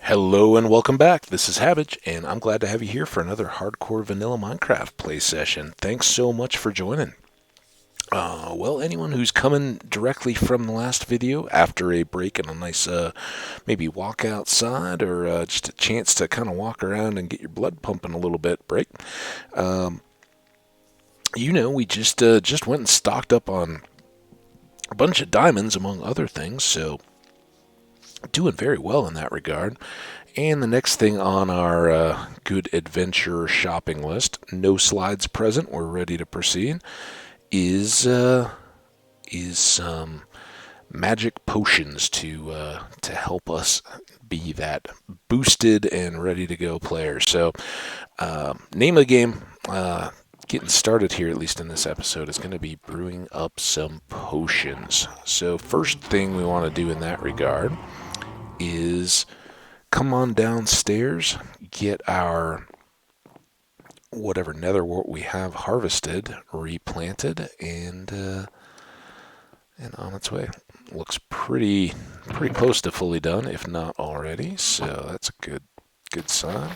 Hello and welcome back. This is Hambbage, and I'm glad to have you here for another Hardcore Vanilla Minecraft play session. Thanks so much for joining. Well, anyone who's coming directly from the last video after a break and a nice maybe walk outside or just a chance to kind of walk around and get your blood pumping a little bit break, we just went and stocked up on a bunch of diamonds among other things, so doing very well in that regard. And the next thing on our good adventure shopping list, no slides present, we're ready to proceed, is some magic potions to help us be that boosted and ready to go player. So, name of the game, getting started here, at least in this episode, is going to be brewing up some potions. So first thing we want to do in that regard is come on downstairs, get our whatever netherwort we have harvested, replanted, and on its way. Looks pretty close to fully done, if not already. So that's a good sign.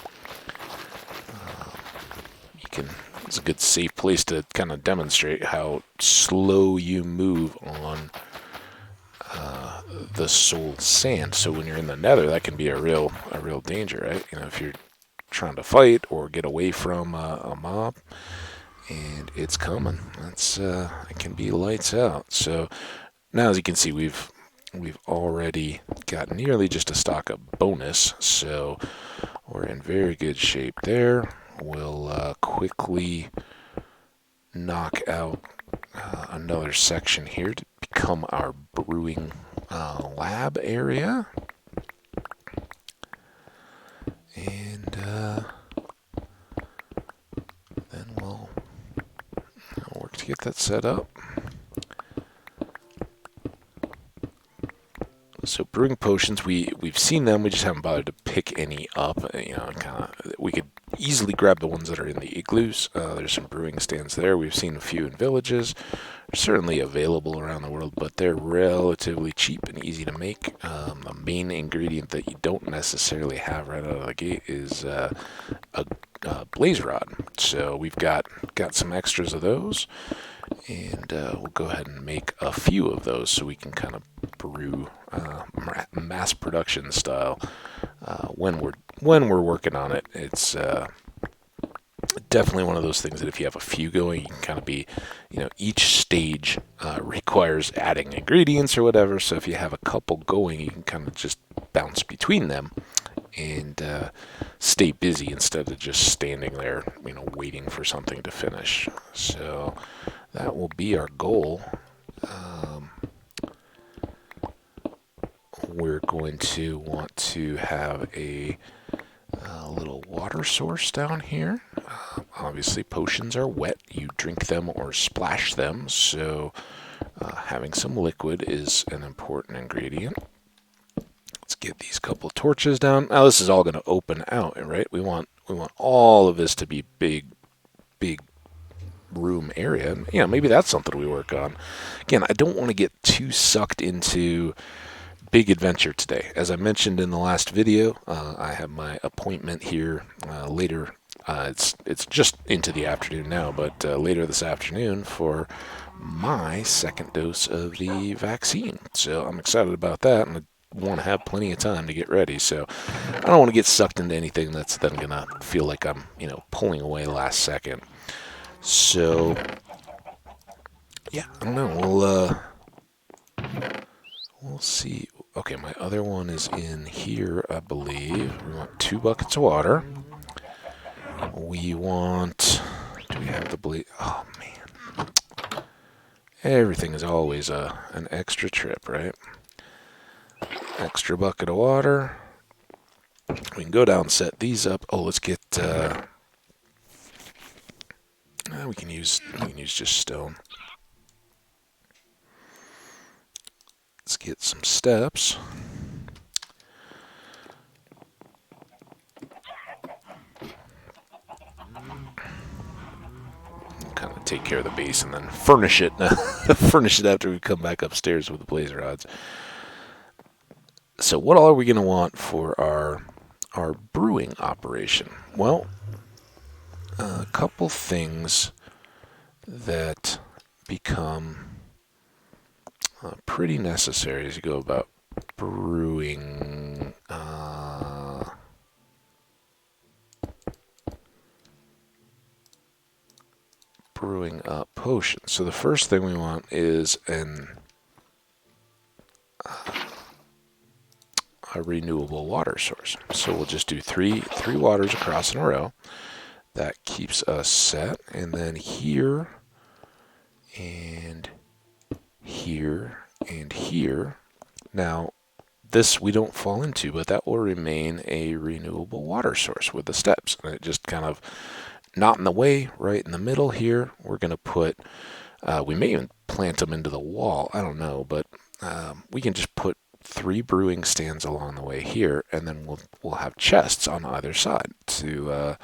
It's a good safe place to kind of demonstrate how slow you move on the soul sand. So when you're in the nether, that can be a real danger, right? If you're trying to fight or get away from a mob and it's coming, it can be lights out. So now, as you can see, we've already got nearly just a stock of bonus, so we're in very good shape there. We'll quickly knock out another section here to become our brewing lab area. And then we'll work to get that set up. So brewing potions, we've seen them, we just haven't bothered to pick any up. We could easily grab the ones that are in the igloos. There's some brewing stands there. We've seen a few in villages. They're certainly available around the world, but they're relatively cheap and easy to make. The main ingredient that you don't necessarily have right out of the gate is a blaze rod. So we've got some extras of those, and we'll go ahead and make a few of those so we can kind of brew mass production style when we're working on it. It's definitely one of those things that if you have a few going, you can kind of be, each stage requires adding ingredients or whatever. So if you have a couple going, you can kind of just bounce between them and stay busy instead of just standing there, waiting for something to finish. So that will be our goal. We're going to want to have a little water source down here. Obviously, potions are wet. You drink them or splash them, so having some liquid is an important ingredient. Let's get these couple torches down. Now, this is all going to open out, right? We want all of this to be big room area. Maybe that's something we work on. Again, I don't want to get too sucked into big adventure today. As I mentioned in the last video, I have my appointment here later. It's just into the afternoon now, but later this afternoon for my second dose of the vaccine. So I'm excited about that, and I want to have plenty of time to get ready. So I don't want to get sucked into anything that's then gonna feel like I'm pulling away last second. So yeah, I don't know. We'll see. Okay, my other one is in here, I believe. We want 2 buckets of water. We want... Do we have the bleed? Oh, man. Everything is always an extra trip, right? Extra bucket of water. We can go down and set these up. Oh, let's get... we can use just stone. Let's get some steps. Kind of take care of the base and then furnish it. Furnish it after we come back upstairs with the blaze rods. So what all are we going to want for our our brewing operation? Well, a couple things that become pretty necessary as you go about brewing up potions. So the first thing we want is a renewable water source. So we'll just do three waters across in a row. That keeps us set. And then here and here and here. Now, this we don't fall into, but that will remain a renewable water source with the steps. And it just kind of not in the way, right in the middle here. We're going to put, we may even plant them into the wall. I don't know, but we can just put 3 brewing stands along the way here, and then we'll have chests on either side to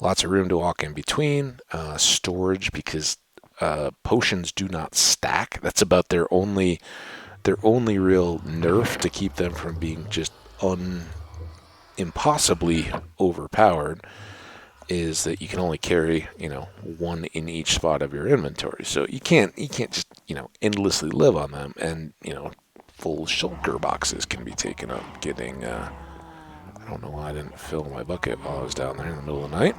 lots of room to walk in between, storage because potions do not stack. That's about their only real nerf to keep them from being just impossibly overpowered is that you can only carry, 1 in each spot of your inventory. So you can't just, endlessly live on them, and, full shulker boxes can be taken up getting, I don't know why I didn't fill my bucket while I was down there in the middle of the night.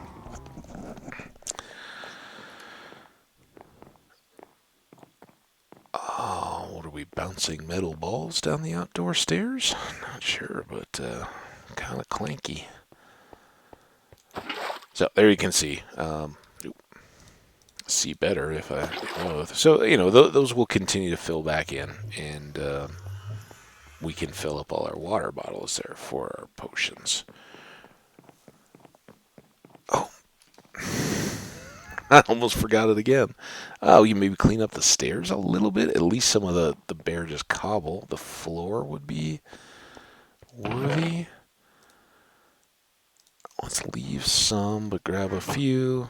Oh, what are we, bouncing metal balls down the outdoor stairs? Not sure, but kind of clanky. So there you can see. See better if I both. So, those will continue to fill back in, and we can fill up all our water bottles there for our potions. Oh, I almost forgot it again. Oh, you maybe clean up the stairs a little bit. At least some of the bare just cobble. The floor would be worthy. Let's leave some, but grab a few.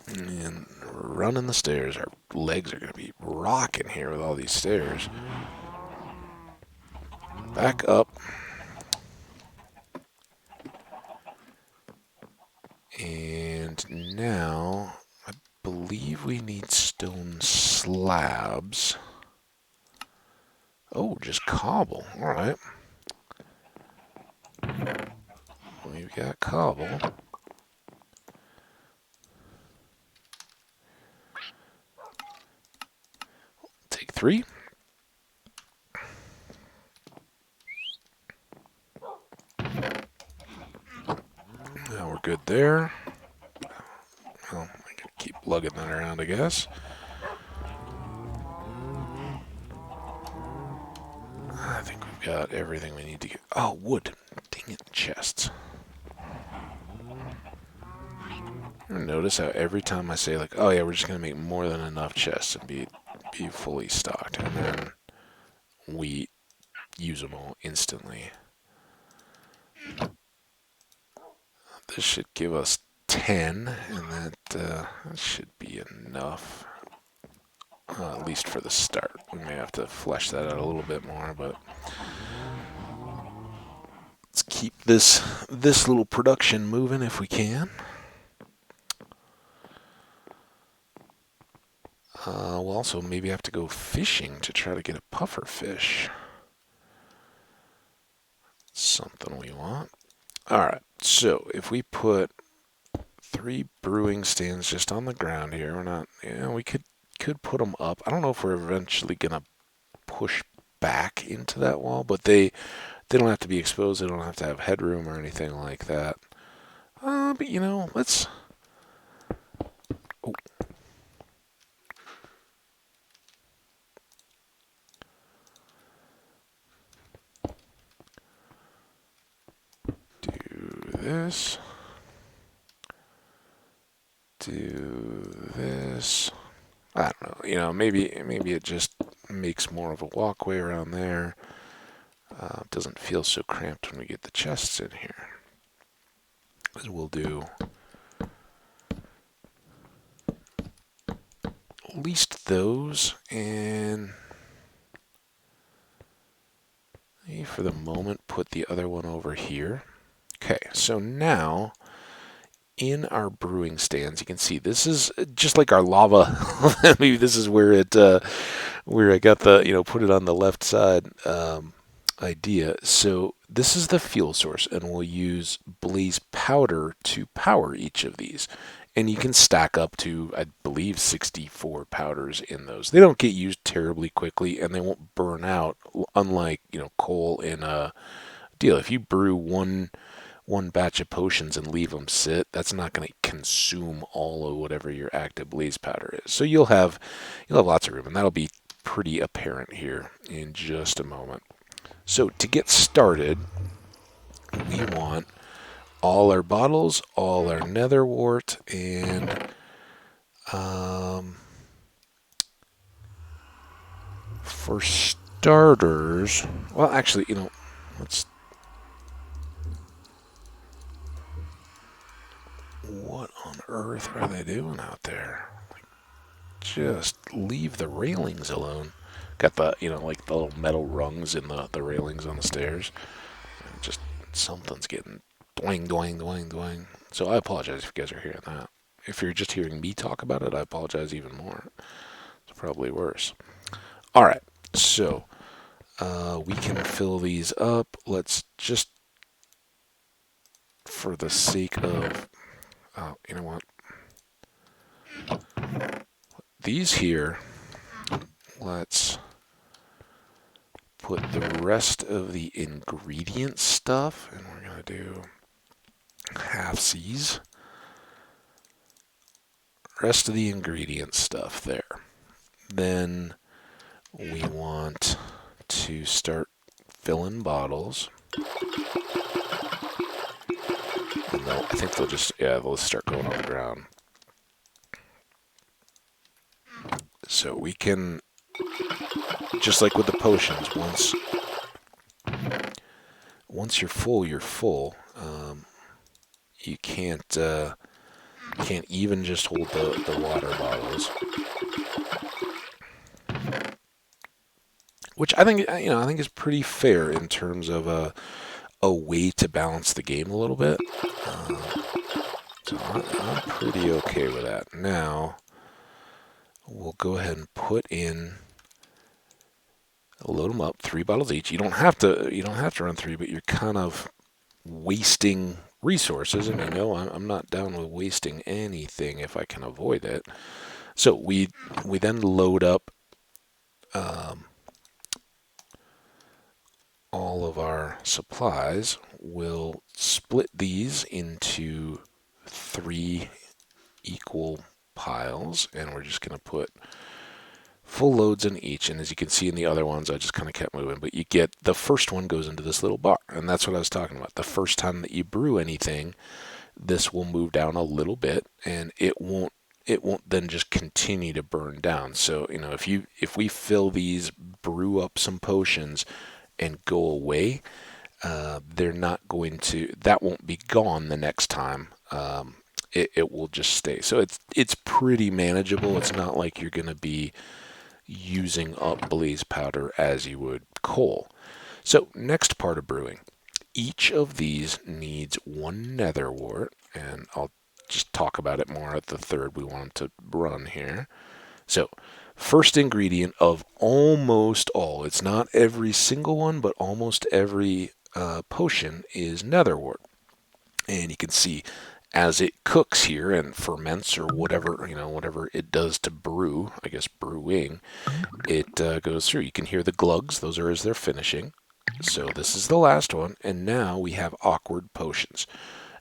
And running the stairs. Our legs are going to be rocking here with all these stairs. Back up. And now, I believe we need stone slabs. Oh, just cobble. All right. We've got cobble. Take 3. Now we're good there. Well, I can keep lugging that around, I guess. I think we've got everything we need to get. Oh, wood. Dang it, chests. Notice how every time I say, like, oh yeah, we're just going to make more than enough chests and be fully stocked, and then we use them all instantly. This should give us 10, and that should be enough, at least for the start. We may have to flesh that out a little bit more, but let's keep this little production moving if we can. We'll also maybe have to go fishing to try to get a puffer fish. Something we want. Alright, so if we put 3 brewing stands just on the ground here, we're not, we could put them up. I don't know if we're eventually going to push back into that wall, but they don't have to be exposed. They don't have to have headroom or anything like that. But let's... Oh. This. Do this. I don't know. Maybe it just makes more of a walkway around there. Doesn't feel so cramped when we get the chests in here. And we'll do at least those, and for the moment, put the other one over here. Okay, so now in our brewing stands, you can see this is just like our lava. Maybe this is where where I got the, put it on the left side idea. So this is the fuel source, and we'll use blaze powder to power each of these. And you can stack up to, I believe, 64 powders in those. They don't get used terribly quickly, and they won't burn out, unlike, coal in a deal. If you brew one batch of potions and leave them sit, that's not going to consume all of whatever your active blaze powder is. So you'll have lots of room, and that'll be pretty apparent here in just a moment. So to get started, we want all our bottles, all our nether wart, and for starters, well, actually, let's. What on earth are they doing out there? Just leave the railings alone. Got the, like the little metal rungs in the railings on the stairs. Just something's getting doing, doing, doing, doing. So I apologize if you guys are hearing that. If you're just hearing me talk about it, I apologize even more. It's probably worse. All right, so we can fill these up. Let's just, for the sake of, you know what? These here, let's put the rest of the ingredient stuff, and we're going to do halfsies. Rest of the ingredient stuff there. Then we want to start filling bottles. And I think they'll start going on the ground. So we can, just like with the potions, once you're full, you're full. You can't even just hold the water bottles, which I think is pretty fair in terms of a way to balance the game a little bit. So I'm pretty okay with that. Now we'll go ahead and put in, load them up, 3 bottles each. You don't have to run 3, but you're kind of wasting resources, and I'm not down with wasting anything if I can avoid it. So we then load up all of our supplies. We'll split these into 3 equal piles, and we're just going to put full loads in each. And as you can see in the other ones, I just kind of kept moving, but you get, the first one goes into this little bar, and that's what I was talking about. The first time that you brew anything, this will move down a little bit, and it won't then just continue to burn down. So if we fill these, brew up some potions, and go away, they're not going to, that won't be gone the next time. It will just stay. So it's pretty manageable. It's not like you're going to be using up blaze powder as you would coal. So next part of brewing. Each of these needs 1 nether wart, and I'll just talk about it more at the third we want them to run here. So first ingredient of almost all, it's not every single one, but almost every potion is nether wart. And you can see as it cooks here and ferments, or whatever it does to brew, I guess brewing, it goes through. You can hear the glugs, those are as they're finishing. So this is the last one, and now we have awkward potions.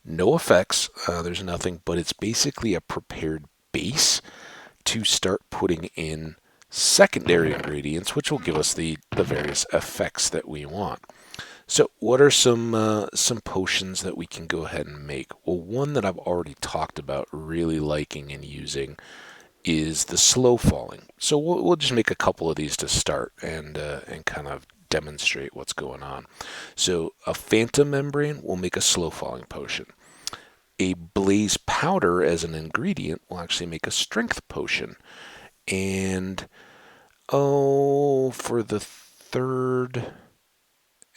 No effects, there's nothing, but it's basically a prepared base to start putting in secondary ingredients, which will give us the various effects that we want. So what are some potions that we can go ahead and make? Well, one that I've already talked about really liking and using is the slow falling. So we'll just make a couple of these to start and kind of demonstrate what's going on. So a phantom membrane will make a slow falling potion. A blaze powder as an ingredient will actually make a strength potion. And for the third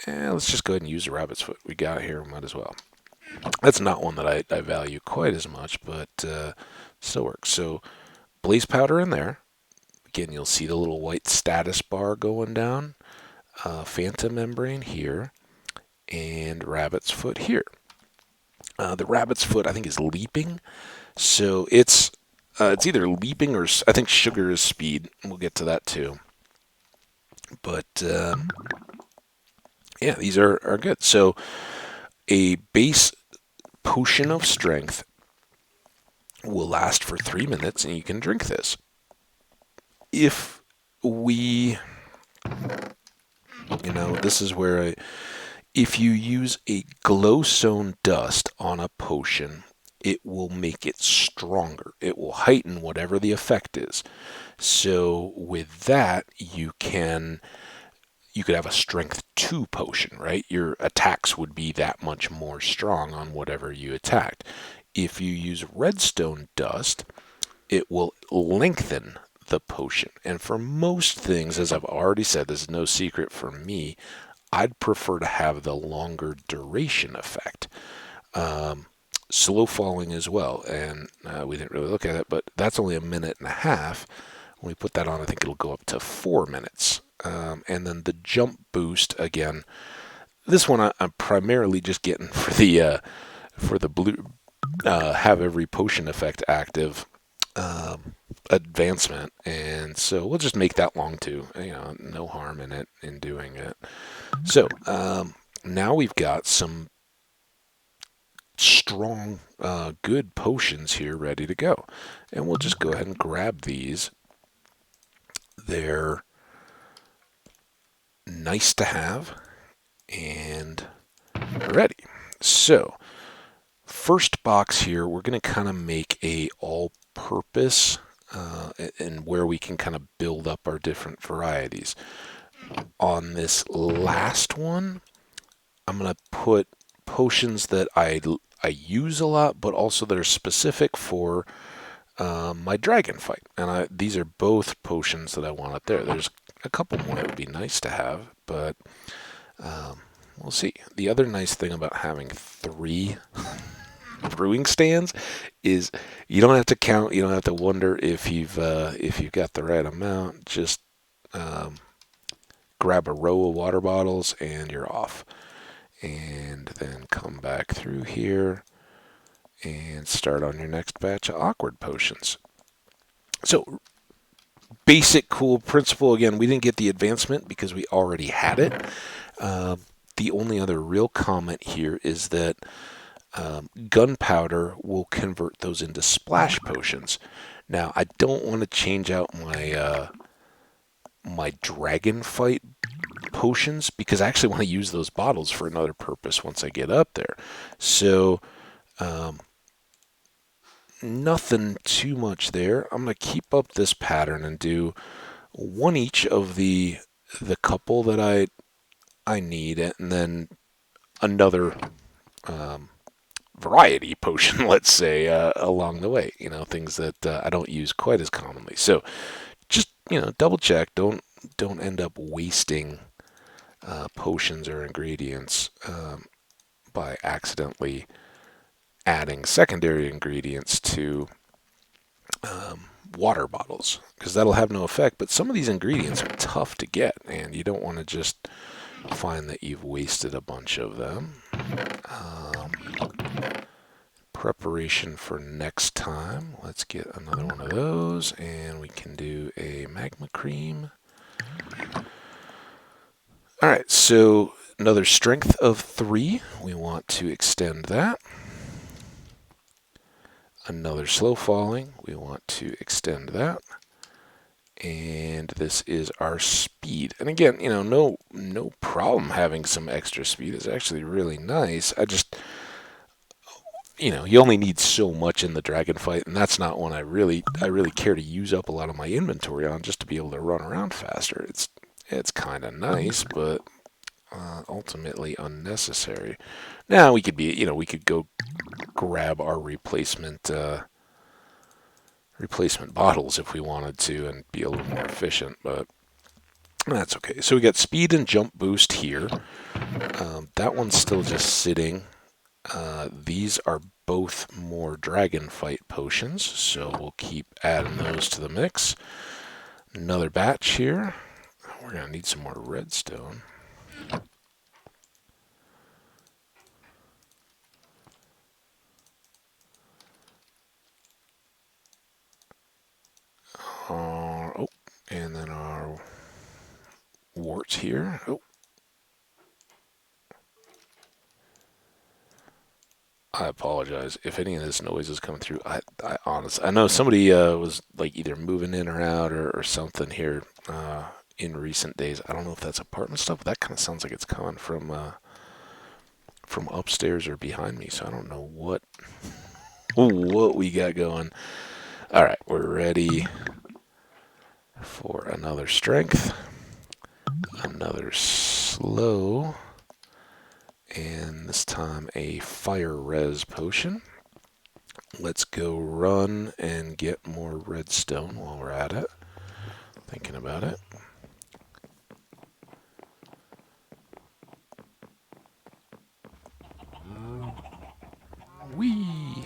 let's just go ahead and use the rabbit's foot we got here. Might as well. That's not one that I value quite as much, but still works. So blaze powder in there. Again, you'll see the little white status bar going down. Phantom membrane here, and rabbit's foot here. The rabbit's foot, I think, is leaping. So it's either leaping or I think sugar is speed. We'll get to that too. But yeah, these are good. So a base potion of strength will last for 3 minutes, and you can drink this. If we, this is where if you use a glowstone dust on a potion, it will make it stronger. It will heighten whatever the effect is. So with that, you could have a strength 2 potion, right? Your attacks would be that much more strong on whatever you attacked. If you use redstone dust, it will lengthen the potion. And for most things, as I've already said, this is no secret for me, I'd prefer to have the longer duration effect. Slow falling as well, and we didn't really look at it, but that's only 1.5 minutes. When we put that on, I think it'll go up to 4 minutes. And then the jump boost, again, this one I'm primarily just getting for the blue, have every potion effect active advancement, and so we'll just make that long too. No harm in doing it. So now we've got some strong, good potions here ready to go, and we'll just go ahead and grab these. They're nice to have and ready. So first box here, we're going to kind of make a all-purpose and where we can kind of build up our different varieties. On this last one, I'm going to put potions that I use a lot, but also that are specific for my dragon fight. And these are both potions that I want up there. There's a couple more that would be nice to have, but we'll see. The other nice thing about having 3 brewing stands is you don't have to count. You don't have to wonder if you've got the right amount. Just grab a row of water bottles and you're off. And then come back through here and start on your next batch of awkward potions. So basic cool principle. Again, we didn't get the advancement because we already had it. The only other real comment here is that gunpowder will convert those into splash potions. Now, I don't want to change out my dragon fight potions because I actually want to use those bottles for another purpose once I get up there. So, nothing too much there. I'm going to keep up this pattern and do one each of the couple that I need, and then another variety potion, let's say, along the way. Things that I don't use quite as commonly. So just double check. Don't end up wasting potions or ingredients by accidentally adding secondary ingredients to water bottles, because that'll have no effect. But some of these ingredients are tough to get, and you don't want to just find that you've wasted a bunch of them. Preparation for next time. Let's get another one of those, and we can do a magma cream. All right, so another strength of 3. We want to extend that. Another slow falling. We want to extend that. And this is our speed. And again, no problem having some extra speed. It's actually really nice. I just, you only need so much in the dragon fight, and that's not one I really care to use up a lot of my inventory on, just to be able to run around faster. It's kind of nice, but ultimately unnecessary. Now we could go grab our replacement bottles if we wanted to and be a little more efficient, but That's okay. So we got speed and jump boost here. That one's still just sitting. These are both more dragon fight potions, so we'll keep adding those to the mix. Another batch here. We're going to need some more redstone. Oh, and then our warts here. Oh. I apologize if any of this noise is coming through. I honestly, I know somebody was like either moving in or out or something here in recent days. I don't know if that's apartment stuff, but that kind of sounds like it's coming from upstairs or behind me. So I don't know what we got going. All right, we're ready for another strength, another slow, and this time a fire res potion. Let's go run and get more redstone while we're at it. Thinking about it. Whee!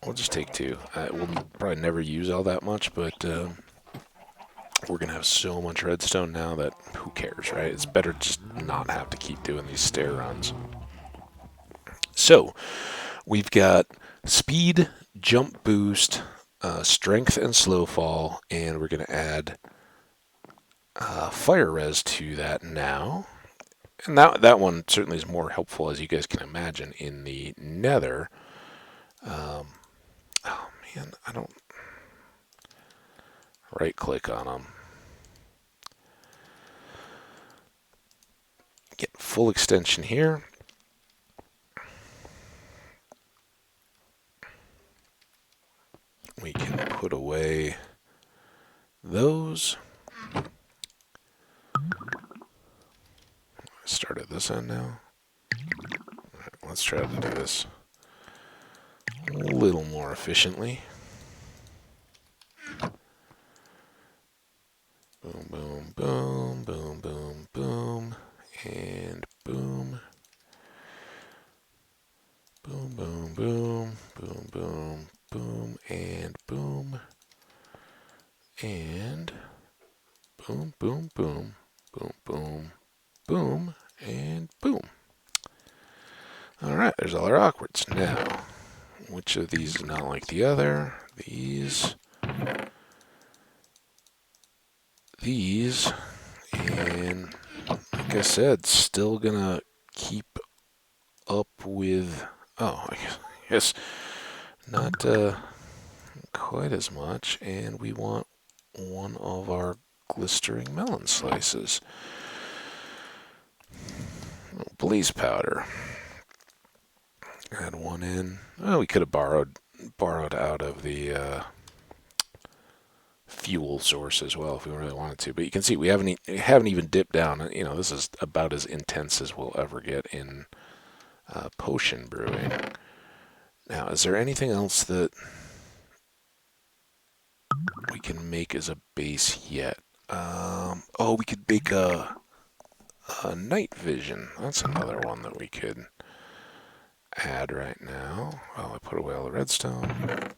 We'll just take two. We'll probably never use all that much, but we're going to have so much redstone now that who cares, right? It's better just not have to keep doing these stair runs. So, we've got speed, jump boost, strength and slow fall, and we're going to add fire res to that now. And that one certainly is more helpful, as you guys can imagine, in the nether. Oh man, I don't right click on them. Get full extension here. We can put away those. Start at this end now. All right, let's try to do this a little more efficiently. Boom, boom, boom, boom, boom, boom, and boom. Boom, boom, boom, boom, boom, boom, and boom. And boom, boom, boom, boom, boom, boom, and boom. Alright, there's all our awkwards. Now, which of these is not like the other? These, and like I said, still gonna keep up with, I guess not quite as much, and we want one of our glistering melon slices. Blaze powder. Add one in. Well, we could have borrowed out of the fuel source as well if we really wanted to. But you can see we haven't even dipped down. You know, this is about as intense as we'll ever get in potion brewing. Now, is there anything else that we can make as a base yet? We could make a night vision. That's another one that we could add right now. Well, I put away all the redstone.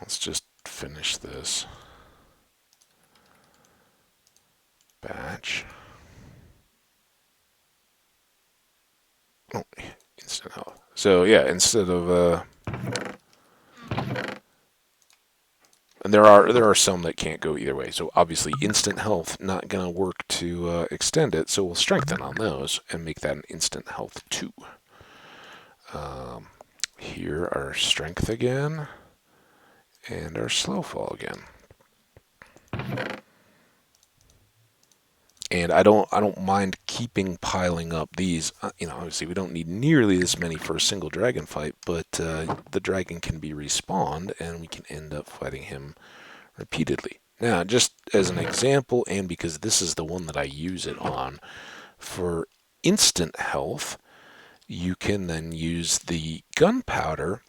Let's just finish this batch. Oh, instant health. So yeah, instead of and there are some that can't go either way. So obviously instant health not gonna work to extend it. So we'll strengthen on those and make that an instant health 2. Here our strength again. And our slow fall again. And I don't mind keeping piling up these. Obviously we don't need nearly this many for a single dragon fight, but the dragon can be respawned, and we can end up fighting him repeatedly. Now, just as an example, and because this is the one that I use it on, for instant health, you can then use the gunpowder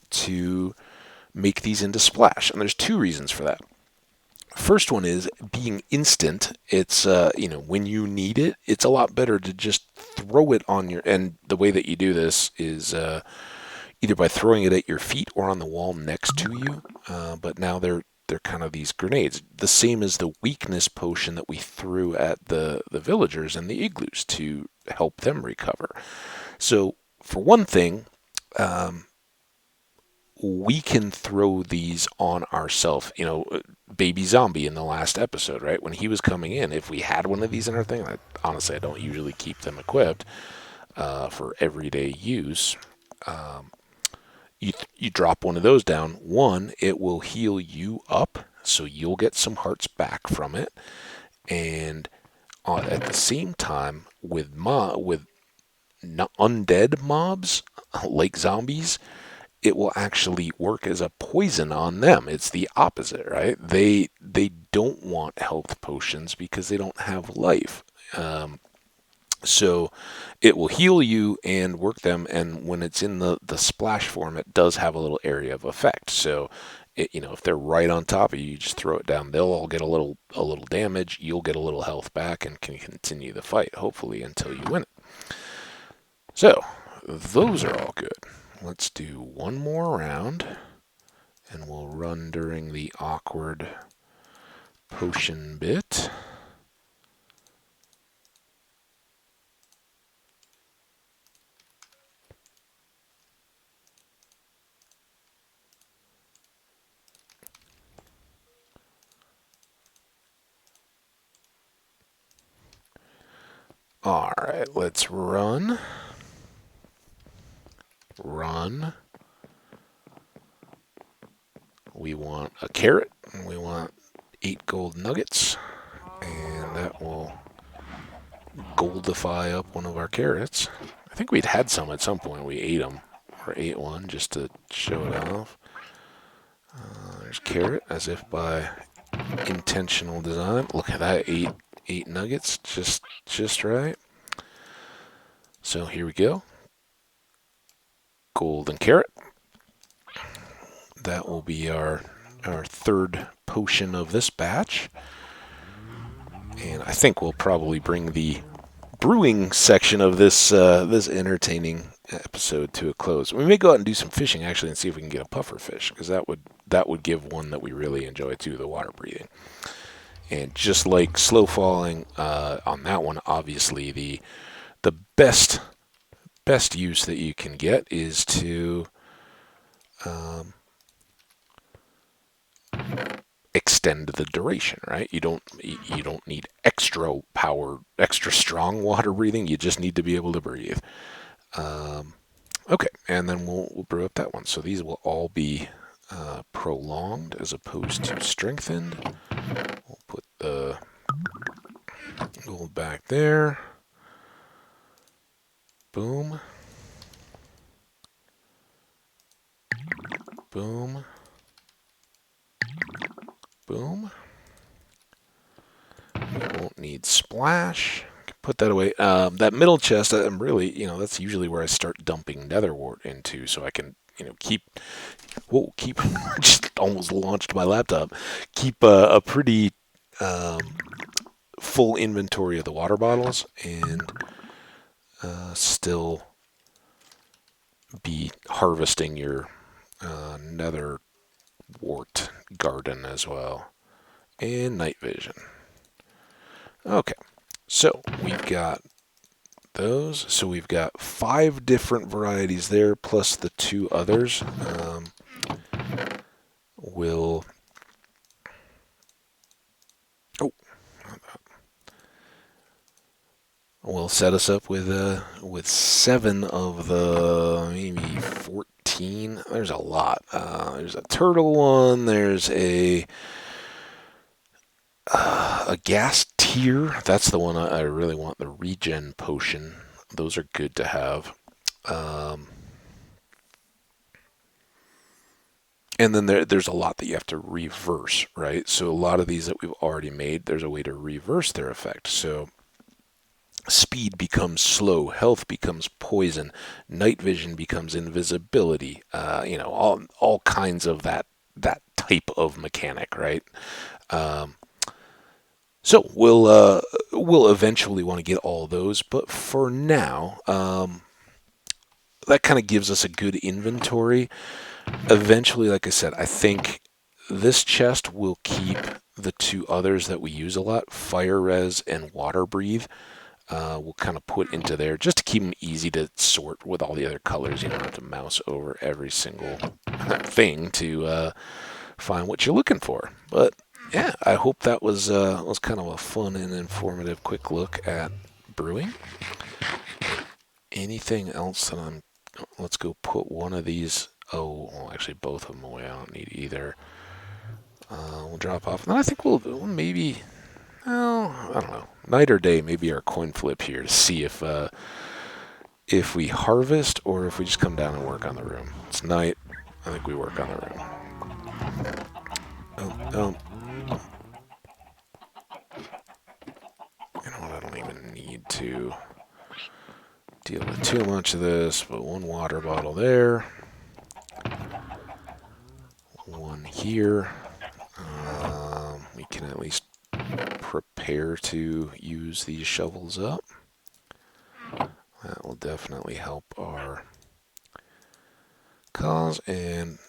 to make these into splash. And there's two reasons for that. First one is being instant. It's when you need it, it's a lot better to just throw it on your. And the way that you do this is either by throwing it at your feet or on the wall next to you. But now they're kind of these grenades, the same as the weakness potion that we threw at the villagers and the igloos to help them recover. So for one thing, we can throw these on ourselves. Baby Zombie in the last episode, right? When he was coming in, if we had one of these in our thing, honestly, I don't usually keep them equipped for everyday use. You drop one of those down. One, it will heal you up, so you'll get some hearts back from it. And at the same time, with undead mobs like zombies, it will actually work as a poison on them. It's the opposite, right? They don't want health potions because they don't have life. So it will heal you and work them, and when it's in the splash form, it does have a little area of effect. So, if they're right on top of you, you just throw it down. They'll all get a little damage. You'll get a little health back and can continue the fight, hopefully, until you win it. So, those are all good. Let's do one more round, and we'll run during the awkward potion bit. Alright, let's run. Run. We want a carrot, and we want 8 gold nuggets, and that will goldify up one of our carrots. I think we'd had some at some point. We ate them, or ate one just to show it off. There's carrot, as if by intentional design. Look at that, eight nuggets, just right. So here we go. Golden carrot. That will be our third potion of this batch. And I think we'll probably bring the brewing section of this entertaining episode to a close. We may go out and do some fishing actually and see if we can get a puffer fish, because that would give one that we really enjoy too, the water breathing. And just like slow falling on that one, obviously the best use that you can get is to extend the duration, right? You don't need extra power, extra strong water breathing. You just need to be able to breathe. Okay, and then we'll brew up that one. So these will all be prolonged as opposed to strengthened. We'll put the gold back there. Boom. Boom. Boom. We won't need splash. Put that away. That middle chest, I'm really, that's usually where I start dumping nether wart into, so I can, keep. Just almost launched my laptop. Keep a pretty full inventory of the water bottles, and still be harvesting your nether wart garden as well. And night vision. Okay, so we've got those. So we've got 5 different varieties there, plus the 2 others. Will set us up with 7 of the maybe 14. There's a lot. There's a turtle one. There's a gas tier. That's the one I really want. The regen potion. Those are good to have. And And then there's a lot that you have to reverse, right? So a lot of these that we've already made, there's a way to reverse their effect. So speed becomes slow, health becomes poison, night vision becomes invisibility. All kinds of that type of mechanic, right? Um, so we'll eventually want to get all those, but for now, that kind of gives us a good inventory. Eventually, like I said, I think this chest will keep the two others that we use a lot, fire res and water breathe. We'll kind of put into there just to keep them easy to sort with all the other colors. You don't have to mouse over every single thing to find what you're looking for. But yeah, I hope that was kind of a fun and informative quick look at brewing. Anything else that let's go put one of these. Oh, well, actually both of them away. I don't need either. We'll drop off. And then I think we'll maybe. Well, I don't know. Night or day, maybe our coin flip here to see if we harvest or if we just come down and work on the room. It's night. I think we work on the room. Oh. You know what? I don't even need to deal with too much of this, but one water bottle there. One here. We can at least prepare to use these shovels up. That will definitely help our cause, and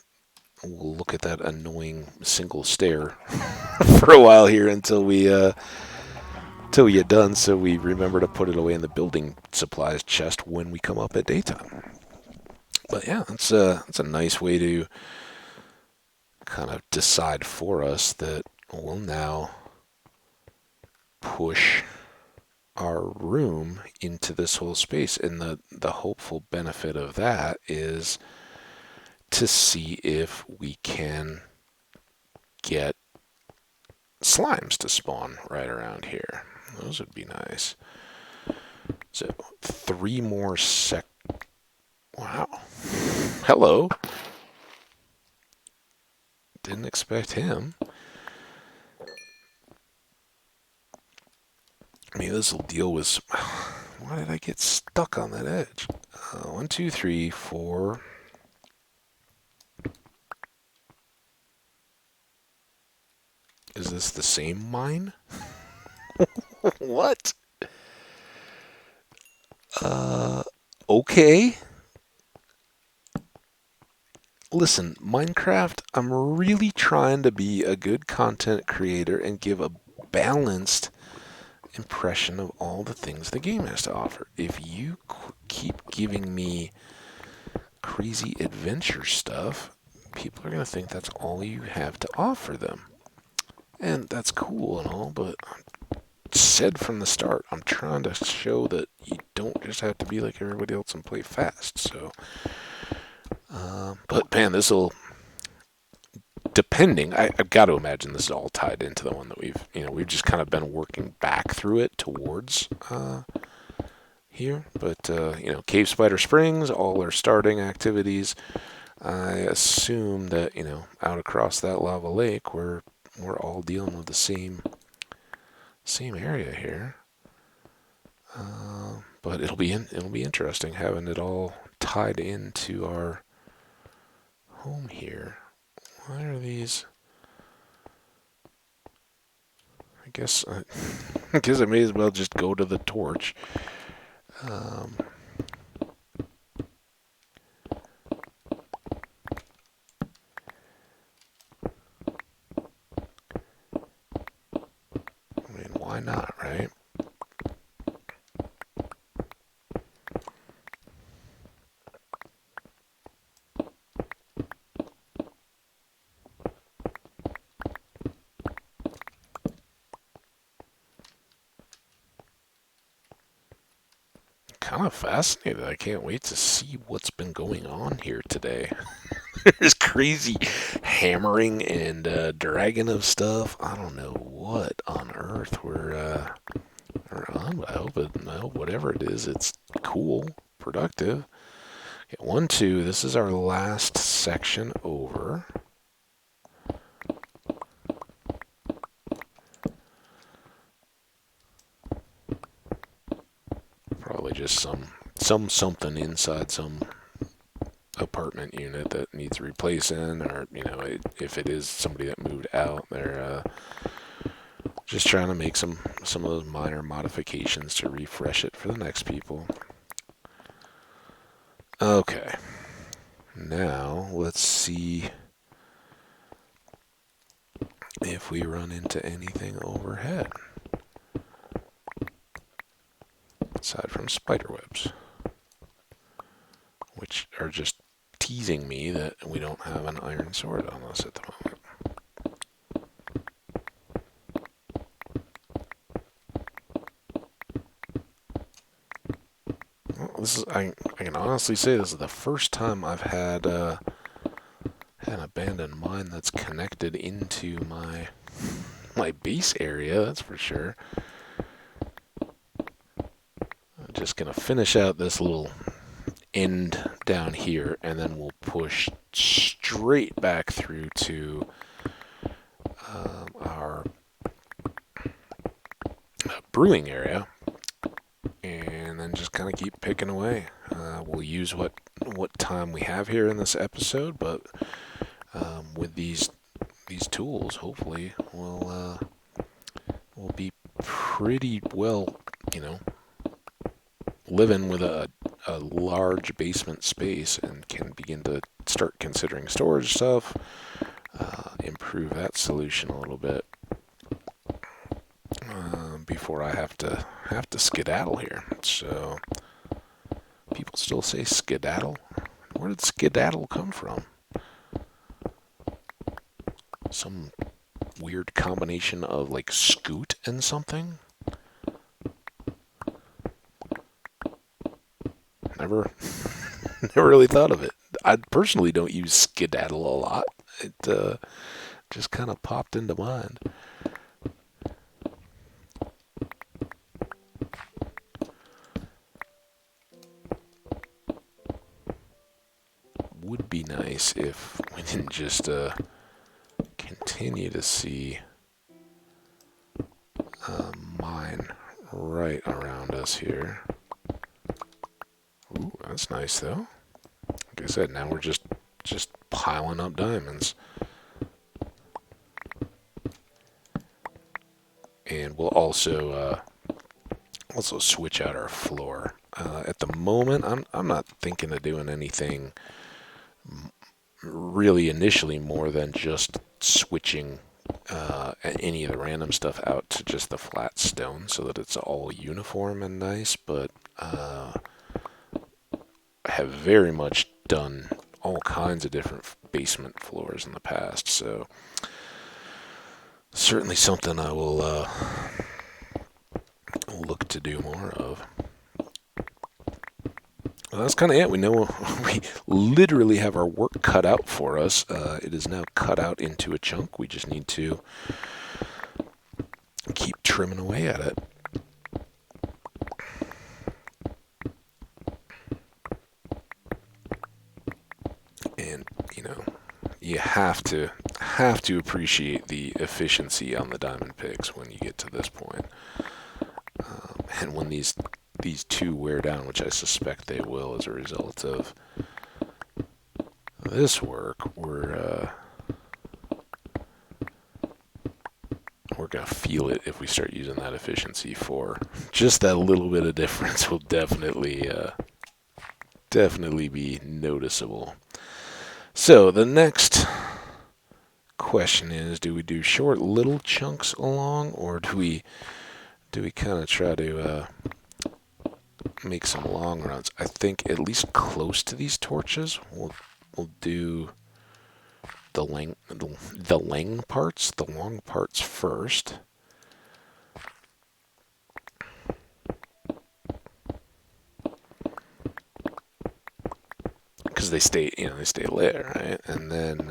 we'll look at that annoying single stair for a while here until we get done, so we remember to put it away in the building supplies chest when we come up at daytime. But yeah, that's a nice way to kind of decide for us that we'll now push our room into this whole space, and the hopeful benefit of that is to see if we can get slimes to spawn right around here. Those would be nice. So 3 more Wow. Hello. Didn't expect him. Maybe this will deal with. Why did I get stuck on that edge? 1, 2, 3, 4. Is this the same mine? What? Okay. Listen, Minecraft, I'm really trying to be a good content creator and give a balanced impression of all the things the game has to offer. If you keep giving me crazy adventure stuff, people are going to think that's all you have to offer them. And that's cool and all, but said from the start, I'm trying to show that you don't just have to be like everybody else and play fast. So, but man, this will, depending, I've got to imagine this is all tied into the one that we've just kind of been working back through it towards here. But Cave Spider Springs, all our starting activities. I assume that out across that lava lake, we're all dealing with the same area here. But it'll be interesting having it all tied into our home here. Why are these? I guess I may as well just go to the torch. I mean, why not, right? Kind of fascinated. I can't wait to see what's been going on here today. There's crazy hammering and dragging of stuff. I don't know what on earth we're on, but I hope whatever it is, it's cool, productive. Okay, 1, 2. This is our last section over. Probably just something inside some apartment unit that needs replacing, or if it is somebody that moved out, they're just trying to make some of those minor modifications to refresh it for the next people. Okay, now let's see if we run into anything overhead aside from spider webs, which are just teasing me that we don't have an iron sword on us at the moment. Well, I can honestly say this is the first time I've had an abandoned mine that's connected into my base area, that's for sure. I'm just going to finish out this little end down here, and then we'll push straight back through to our brewing area, and then just kind of keep picking away. We'll use what time we have here in this episode, but with these tools, hopefully we'll be pretty well, living with a large basement space, and can begin to start considering storage stuff, improve that solution a little bit before I have to skedaddle here. So people still say skedaddle. Where did skedaddle come from? Some weird combination of like scoot and something? Never really thought of it. I personally don't use skedaddle a lot. It just kind of popped into mind. Would be nice if we didn't just continue to see mine right around us here. Ooh, that's nice though. Like I said, now we're just piling up diamonds. And we'll also switch out our floor. At the moment, I'm not thinking of doing anything really initially more than just switching any of the random stuff out to just the flat stone so that it's all uniform and nice, but I have very much done all kinds of different basement floors in the past, so certainly something I will look to do more of. Well, that's kind of it. We know we literally have our work cut out for us. It is now cut out into a chunk. We just need to keep trimming away at it. And, you have to appreciate the efficiency on the diamond picks when you get to this point. And when these two wear down, which I suspect they will as a result of this work, we're gonna feel it if we start using that efficiency for just that little bit of difference. Will definitely be noticeable. So the next question is, do we do short little chunks along, or do we kind of try to make some long runs? I think at least close to these torches, we'll do the long parts first. Because they stay lit, right? And then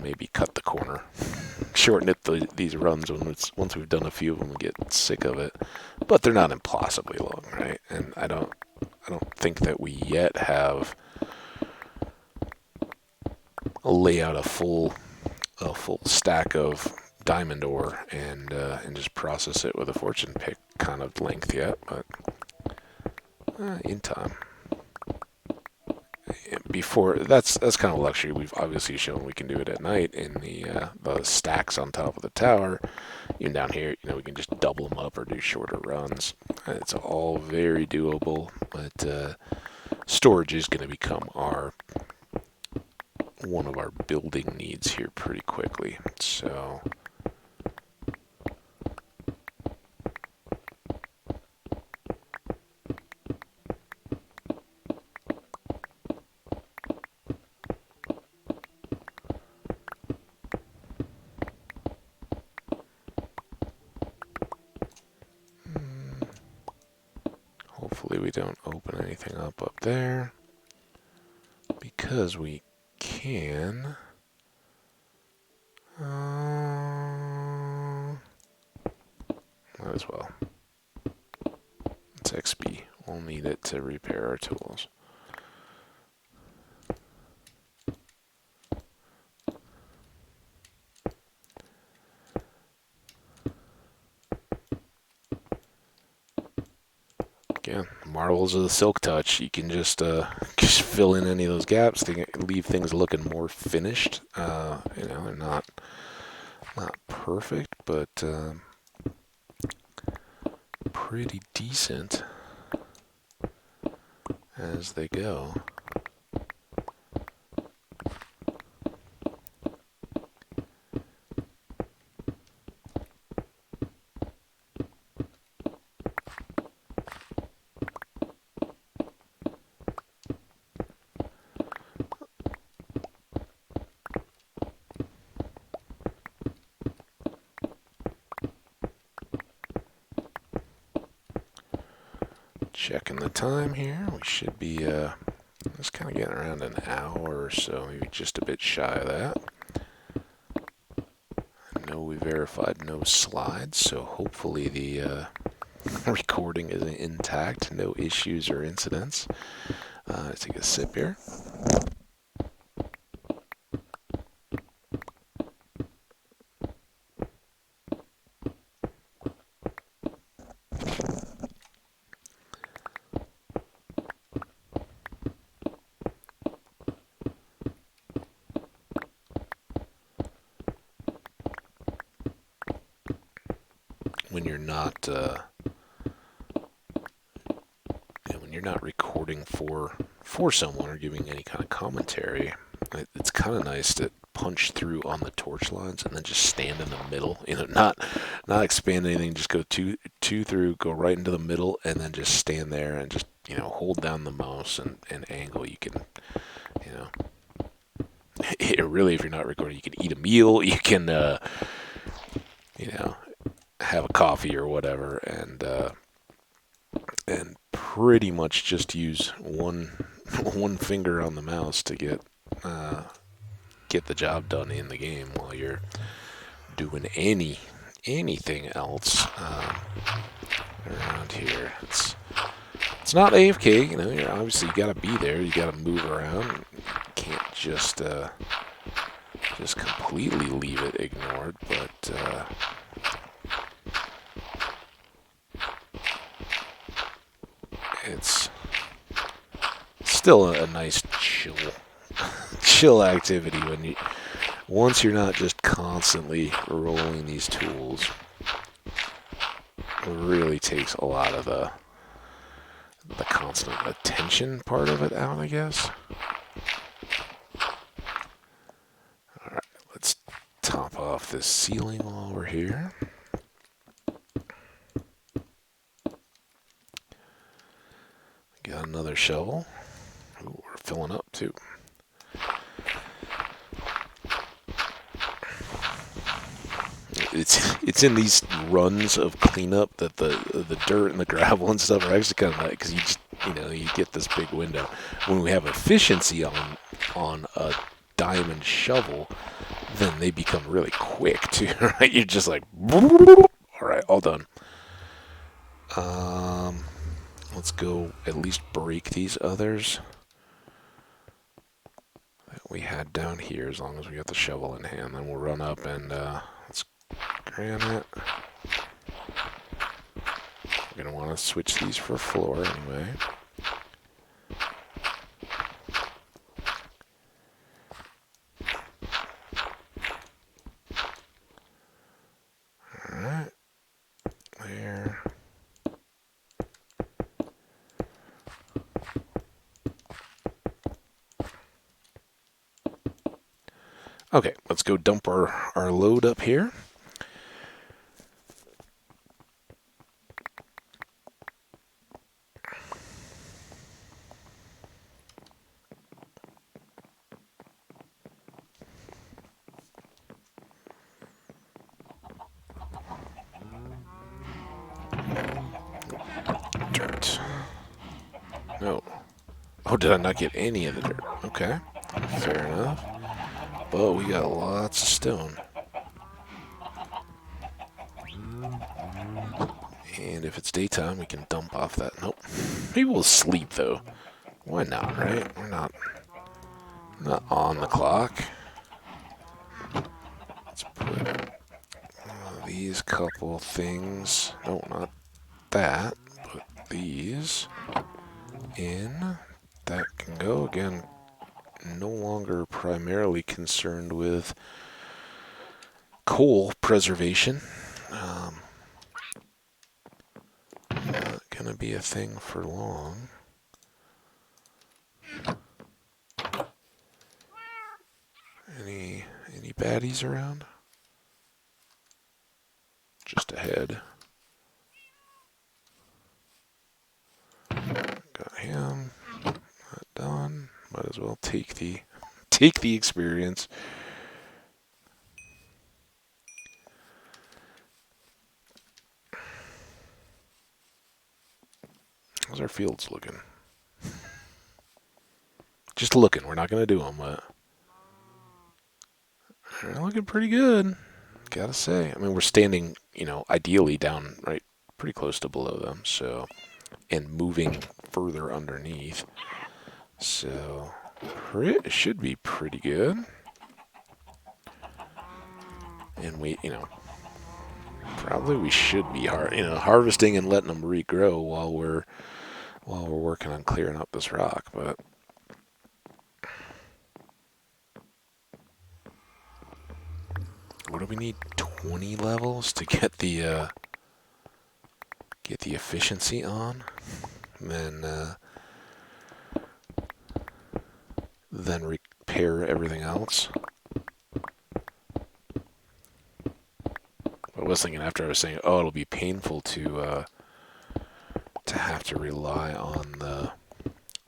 maybe cut the corner, shorten it these runs once we've done a few of them and get sick of it. But they're not impossibly long, right? And I don't think that we yet have lay out a full stack of diamond ore and just process it with a fortune pick kind of length yet, but in time. Before that's kind of a luxury. We've obviously shown we can do it at night in the stacks on top of the tower. Even down here, we can just double them up or do shorter runs. It's all very doable, but storage is going to become one of our building needs here pretty quickly. So hopefully we don't open anything up there, because we can. Might as well. It's XP. We'll need it to repair our tools. Again, marvels of the silk touch. You can just fill in any of those gaps, leave things looking more finished. They're not perfect, but pretty decent as they go. Checking the time here. We should be just kind of getting around an hour or so, maybe just a bit shy of that. I know we verified no slides, so hopefully the recording is intact, no issues or incidents. Let's take a sip here. When you're not recording for someone or giving any kind of commentary, it's kind of nice to punch through on the torch lines and then just stand in the middle. Not expand anything, just go two through, go right into the middle, and then just stand there and just hold down the mouse and angle. You can really, if you're not recording, you can eat a meal. You can have a coffee or whatever, and pretty much just use one finger on the mouse to get the job done in the game while you're doing anything else around here. It's not AFK, you're obviously, you gotta be there, you gotta move around. You can't just completely leave it ignored, but it's still a nice chill activity once you're not just constantly rolling these tools. It really takes a lot of the constant attention part of it out, I guess. Alright, let's top off this ceiling while we're here. Got another shovel. Ooh, we're filling up too. It's in these runs of cleanup that the dirt and the gravel and stuff are actually kind of nice, because you get this big window. When we have efficiency on a diamond shovel, then they become really quick too, right? You're just like, all right, all done. Let's go at least break these others that we had down here, as long as we got the shovel in hand. Then we'll run up and let's granite. We're going to want to switch these for floor anyway. Alright. There. Okay, let's go dump our load up here. Dirt. No. Oh, did I not get any of the dirt? Okay, fair enough. But we got lots of stone. And if it's daytime, we can dump off that. Nope. Maybe we'll sleep, though. Why not, right? We're not on the clock. Let's put these couple things. No, not that. Put these in. That can go. Again, no longer primarily concerned with coal preservation. Not gonna be a thing for long. Any baddies around? Just ahead. Got him. Not done. Might as well take the experience. How's our fields looking? Just looking. We're not going to do them, but they're looking pretty good. Gotta say. I mean, we're standing, ideally down right pretty close to below them, so, and moving further underneath. So, it should be pretty good. And we, probably we should be harvesting and letting them regrow while we're working on clearing up this rock, but what do we need? 20 levels to get the efficiency on, and then repair everything else. I was thinking after I was saying, oh, it'll be painful to have to rely on the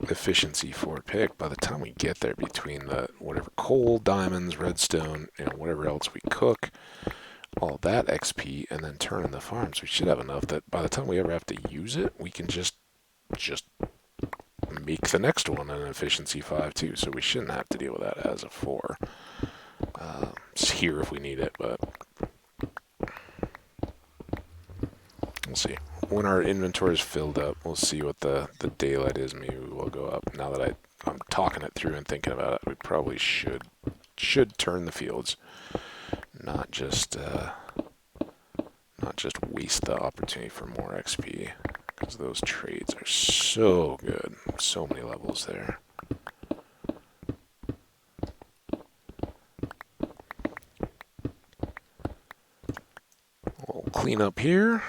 efficiency for pick. By the time we get there, between the whatever coal, diamonds, redstone, whatever else we cook, all that XP, and then turn in the farms, we should have enough that by the time we ever have to use it, we can just make the next one an efficiency 5 too. So we shouldn't have to deal with that as a 4. It's here if we need it, but we'll see. When our inventory is filled up, we'll see what the daylight is. Maybe we'll go up. Now that I'm talking it through and thinking about it, we probably should turn the fields, not just waste the opportunity for more XP, because those trades are so good. So many levels there. We'll clean up here.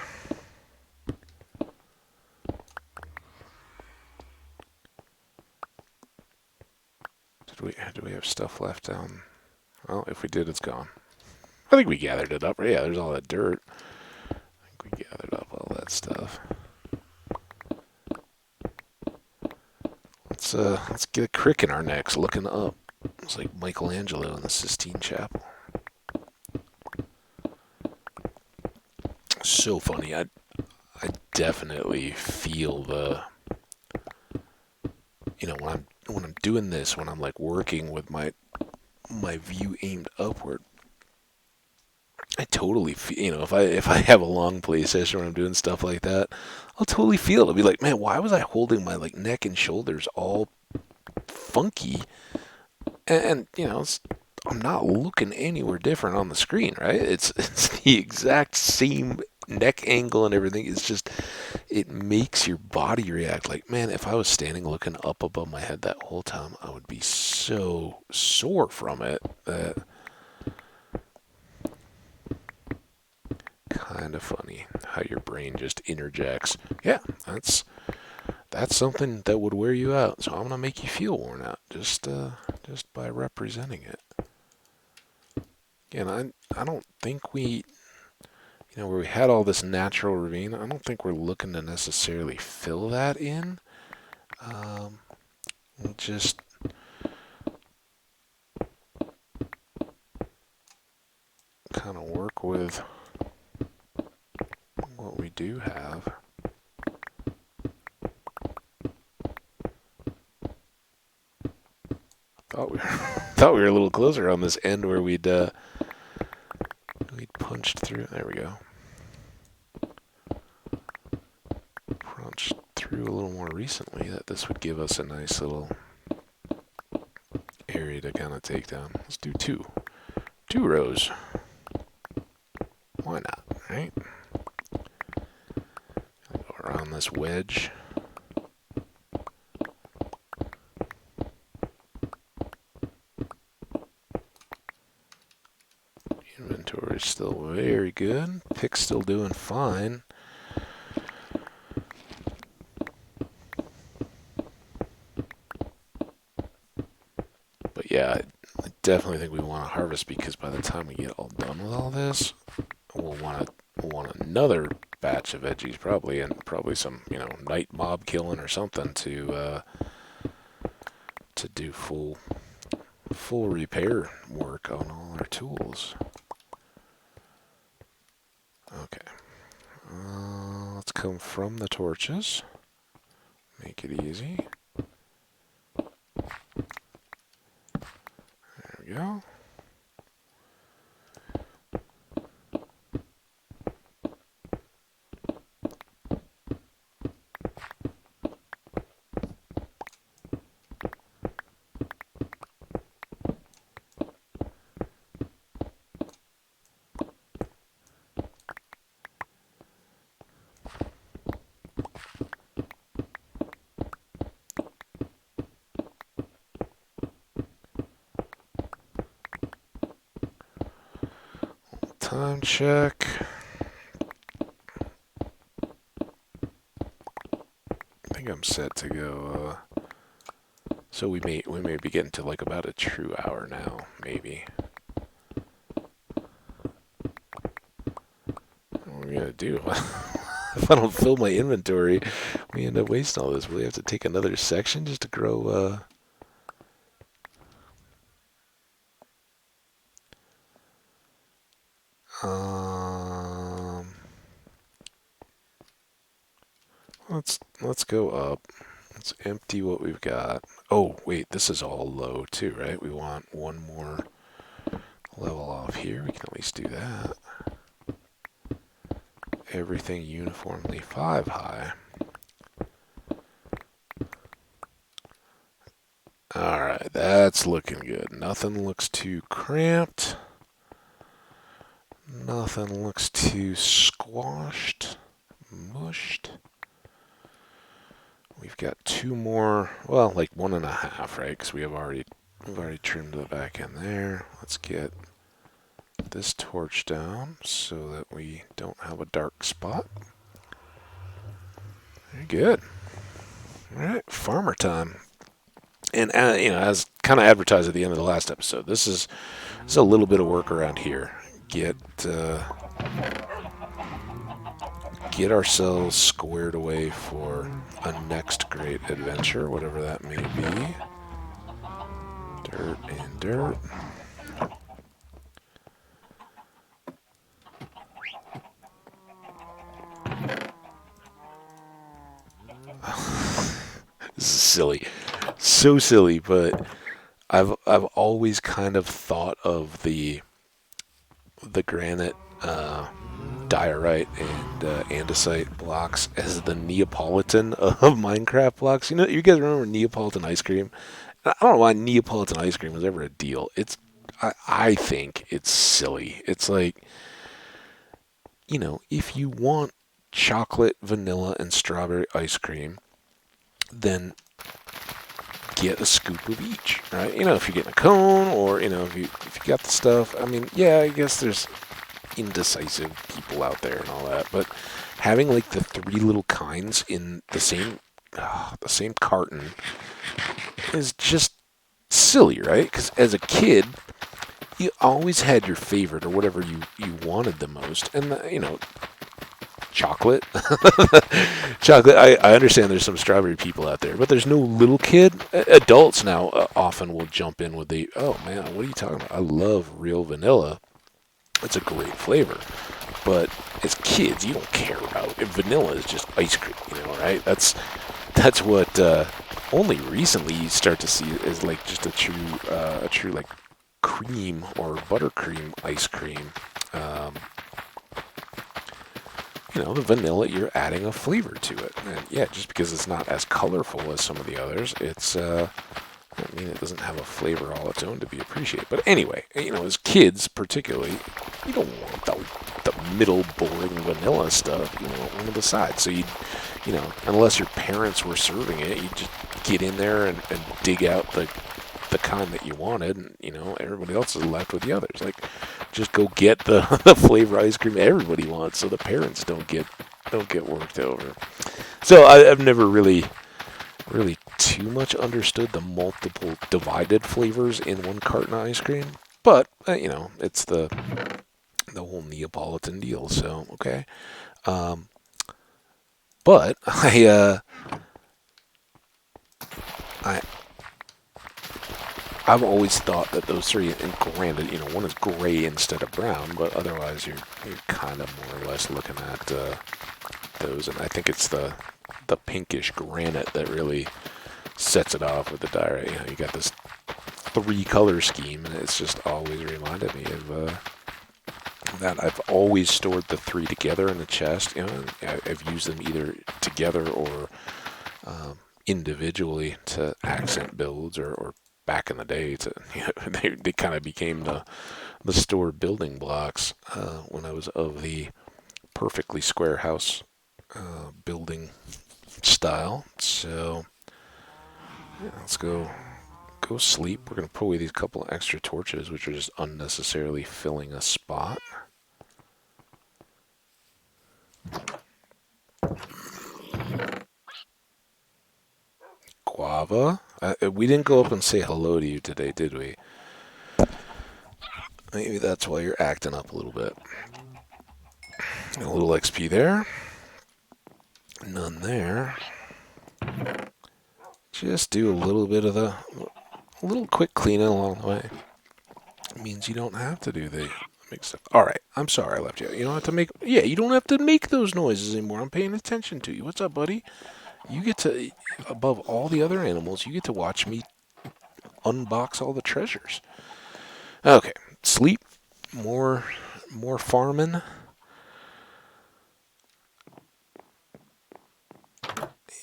Do we have stuff left down? Well, if we did, it's gone. I think we gathered it up. Yeah, there's all that dirt. I think we gathered up all that stuff. Let's get a crick in our necks looking up. It's like Michelangelo in the Sistine Chapel. So funny. I definitely feel the, when I'm doing this, when I'm like working with my view aimed upward, I totally feel, if I have a long play session where I'm doing stuff like that, I'll totally feel it. I'll be like, man, why was I holding my neck and shoulders all funky? And it's I'm not looking anywhere different on the screen, right? It's the exact same neck angle and everything. It's just it makes your body react. Like, man, if I was standing looking up above my head that whole time, I would be so sore from it. That kind of funny how your brain just interjects. Yeah, that's something that would wear you out. So I'm gonna make you feel worn out just by representing it. Again, I don't think where we had all this natural ravine, I don't think we're looking to necessarily fill that in. We'll just kind of work with what we do have. Thought we were a little closer on this end where we'd punched through. There we go. Punched through a little more recently. That this would give us a nice little area to kind of take down. Let's do two rows. Why not, right? Go around this wedge. Inventory is still very good. Pick's still doing fine. But yeah, I definitely think we want to harvest because by the time we get all done with all this, we'll want another batch of veggies probably, and probably some night mob killing or something to do full repair work on all our tools. Okay, let's come from the torches. Make it easy. There we go. Time check. I think I'm set to go. So we may be getting to like about a true hour now, maybe. What are we gonna do? If I don't fill my inventory, we end up wasting all this. Will we have to take another section just to grow? Let's go up. Let's empty what we've got. Oh, wait, this is all low too, right? We want one more level off here. We can at least do that. Everything uniformly 5 high. Alright, that's looking good. Nothing looks too cramped. Nothing looks too squashed, mushed. We've got 2 more, well, like 1.5, right? Because we've already trimmed the back end there. Let's get this torch down so that we don't have a dark spot. Very good. All right, farmer time. And as kind of advertised at the end of the last episode, this is a little bit of work around here. Get ourselves squared away for a next great adventure, whatever that may be. Dirt and dirt. This is silly. So silly, but I've always kind of thought of the granite diorite and andesite blocks as the Neapolitan of Minecraft blocks. You guys remember Neapolitan ice cream? I don't know why Neapolitan ice cream was ever a deal. I think it's silly. It's like, if you want chocolate, vanilla, and strawberry ice cream, then get a scoop of each, right? If you're getting a cone, or if you got the stuff. I mean, yeah, I guess there's indecisive people out there and all that, but having like the three little kinds in the same carton is just silly, right? Because as a kid, you always had your favorite or whatever you wanted the most, and chocolate. Chocolate. I understand there's some strawberry people out there, but there's no little kid. Adults now often will jump in with oh man, what are you talking about? I love real vanilla. It's a great flavor. But as kids, you don't care about it. Vanilla is just ice cream, right? That's what only recently you start to see is like just a true like cream or buttercream ice cream. The vanilla, you're adding a flavor to it. And yeah, just because it's not as colorful as some of the others, it doesn't have a flavor all its own to be appreciated. But anyway, as kids particularly, you don't want the middle boring vanilla stuff. You want one of the sides. So unless your parents were serving it, you just get in there and dig out the kind that you wanted, and everybody else is left with the others. Like, just go get the flavor ice cream everybody wants, so the parents don't get worked over. So I've never really too much understood the multiple divided flavors in one carton of ice cream, but it's the whole Neapolitan deal. So okay, but I've always thought that those three, and granted, one is gray instead of brown, but otherwise you're kind of more or less looking at those, and I think it's the pinkish granite that really sets it off with the dye. You got this three color scheme, and it's just always reminded me of that. I've always stored the three together in the chest. I've used them either together or individually to accent builds, or back in the day they kind of became the store building blocks when I was of the perfectly square house building style. So yeah, let's go sleep. We're going to put away these couple of extra torches, which are just unnecessarily filling a spot. Guava? We didn't go up and say hello to you today, did we? Maybe that's why you're acting up a little bit. A little XP there. None there. Just do a little bit of a little quick cleaning along the way. It means you don't have to do the make stuff. All right, I'm sorry I left you. You don't have to make. Yeah, you don't have to make those noises anymore. I'm paying attention to you. What's up, buddy? You get to, above all the other animals, you get to watch me unbox all the treasures. Okay, sleep. More farming.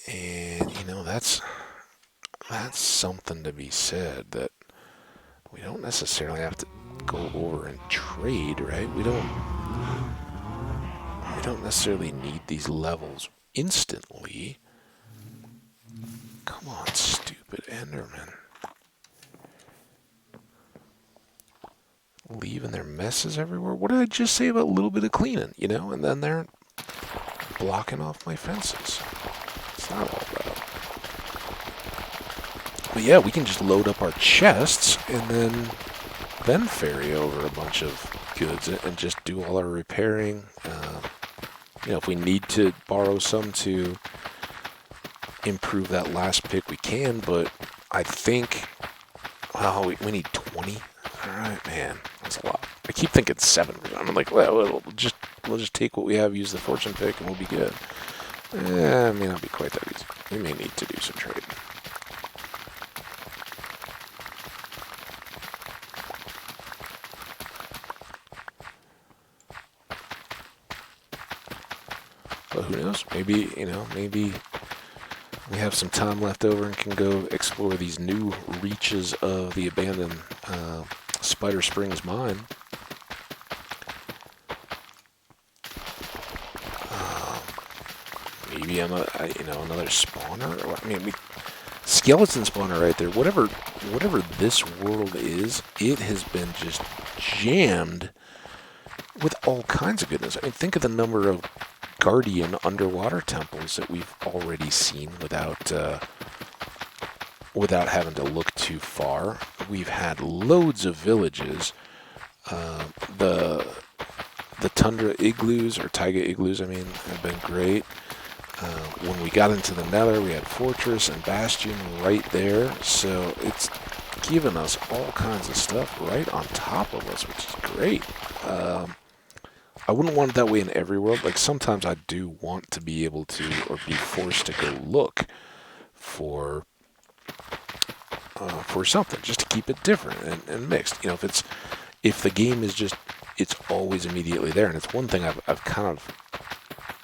And that's something to be said, that we don't necessarily have to go over and trade, right? We don't necessarily need these levels instantly. Come on, stupid Enderman. Leaving their messes everywhere. What did I just say about a little bit of cleaning, And then they're blocking off my fences. It's not all bad. But yeah, we can just load up our chests and then ferry over a bunch of goods and just do all our repairing. If we need to borrow some to improve that last pick, we can, but I think, we need 20. All right, man, that's a lot. I keep thinking 7. I'm like, well, we'll just take what we have, use the fortune pick, and we'll be good. It may not be quite that easy. We may need to do some trading. But who knows? Maybe we have some time left over and can go explore these new reaches of the abandoned Spider Springs mine. Maybe another spawner. I mean, skeleton spawner right there. Whatever this world is, it has been just jammed with all kinds of goodness. I mean, think of the number of Guardian underwater temples that we've already seen without having to look too far. We've had loads of villages. The tundra igloos, or taiga igloos, have been great. When we got into the nether, we had fortress and bastion right there. So it's given us all kinds of stuff right on top of us, which is great. I wouldn't want it that way in every world. Like, sometimes I do want to be able to, or be forced to go look for something, just to keep it different and mixed. You know, if the game is just, it's always immediately there. And it's one thing I've kind of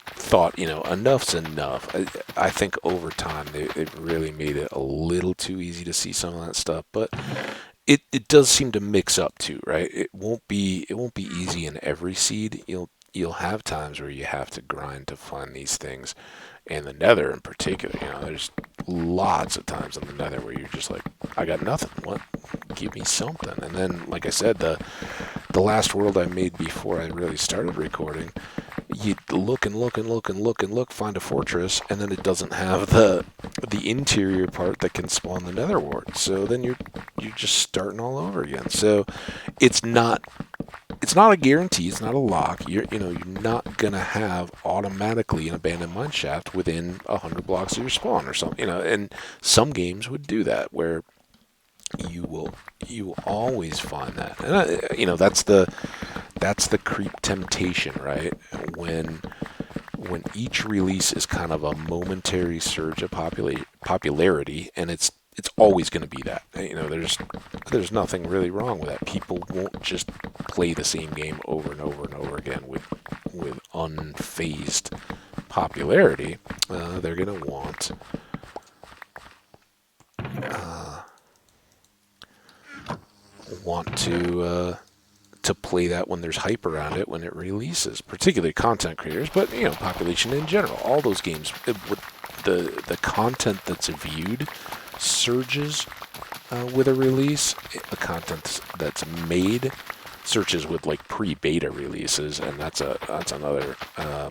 thought, enough's enough. I think over time they've really made it a little too easy to see some of that stuff, but it does seem to mix up too, right? It won't be easy in every seed. You'll have times where you have to grind to find these things, and the nether in particular. There's lots of times in the nether where you're just like, I got nothing. What? Give me something. And then, like I said, the last world I made before I really started recording, you look and look and look and look and look, find a fortress, and then it doesn't have the interior part that can spawn the nether wart. So then you're just starting all over again. So it's not a guarantee. It's not a lock. You're not gonna have automatically an abandoned mine shaft within 100 blocks of your spawn or something. And some games would do that, where you will always find that. And that's the creep temptation, right? When each release is kind of a momentary surge of popularity, and it's always going to be that. There's nothing really wrong with that. People won't just play the same game over and over and over again with unfazed popularity. They're going to want to play that when there's hype around it, when it releases, particularly content creators, but population in general. All those games, the content that's viewed surges with a release. The content that's made surges with like pre-beta releases, and that's another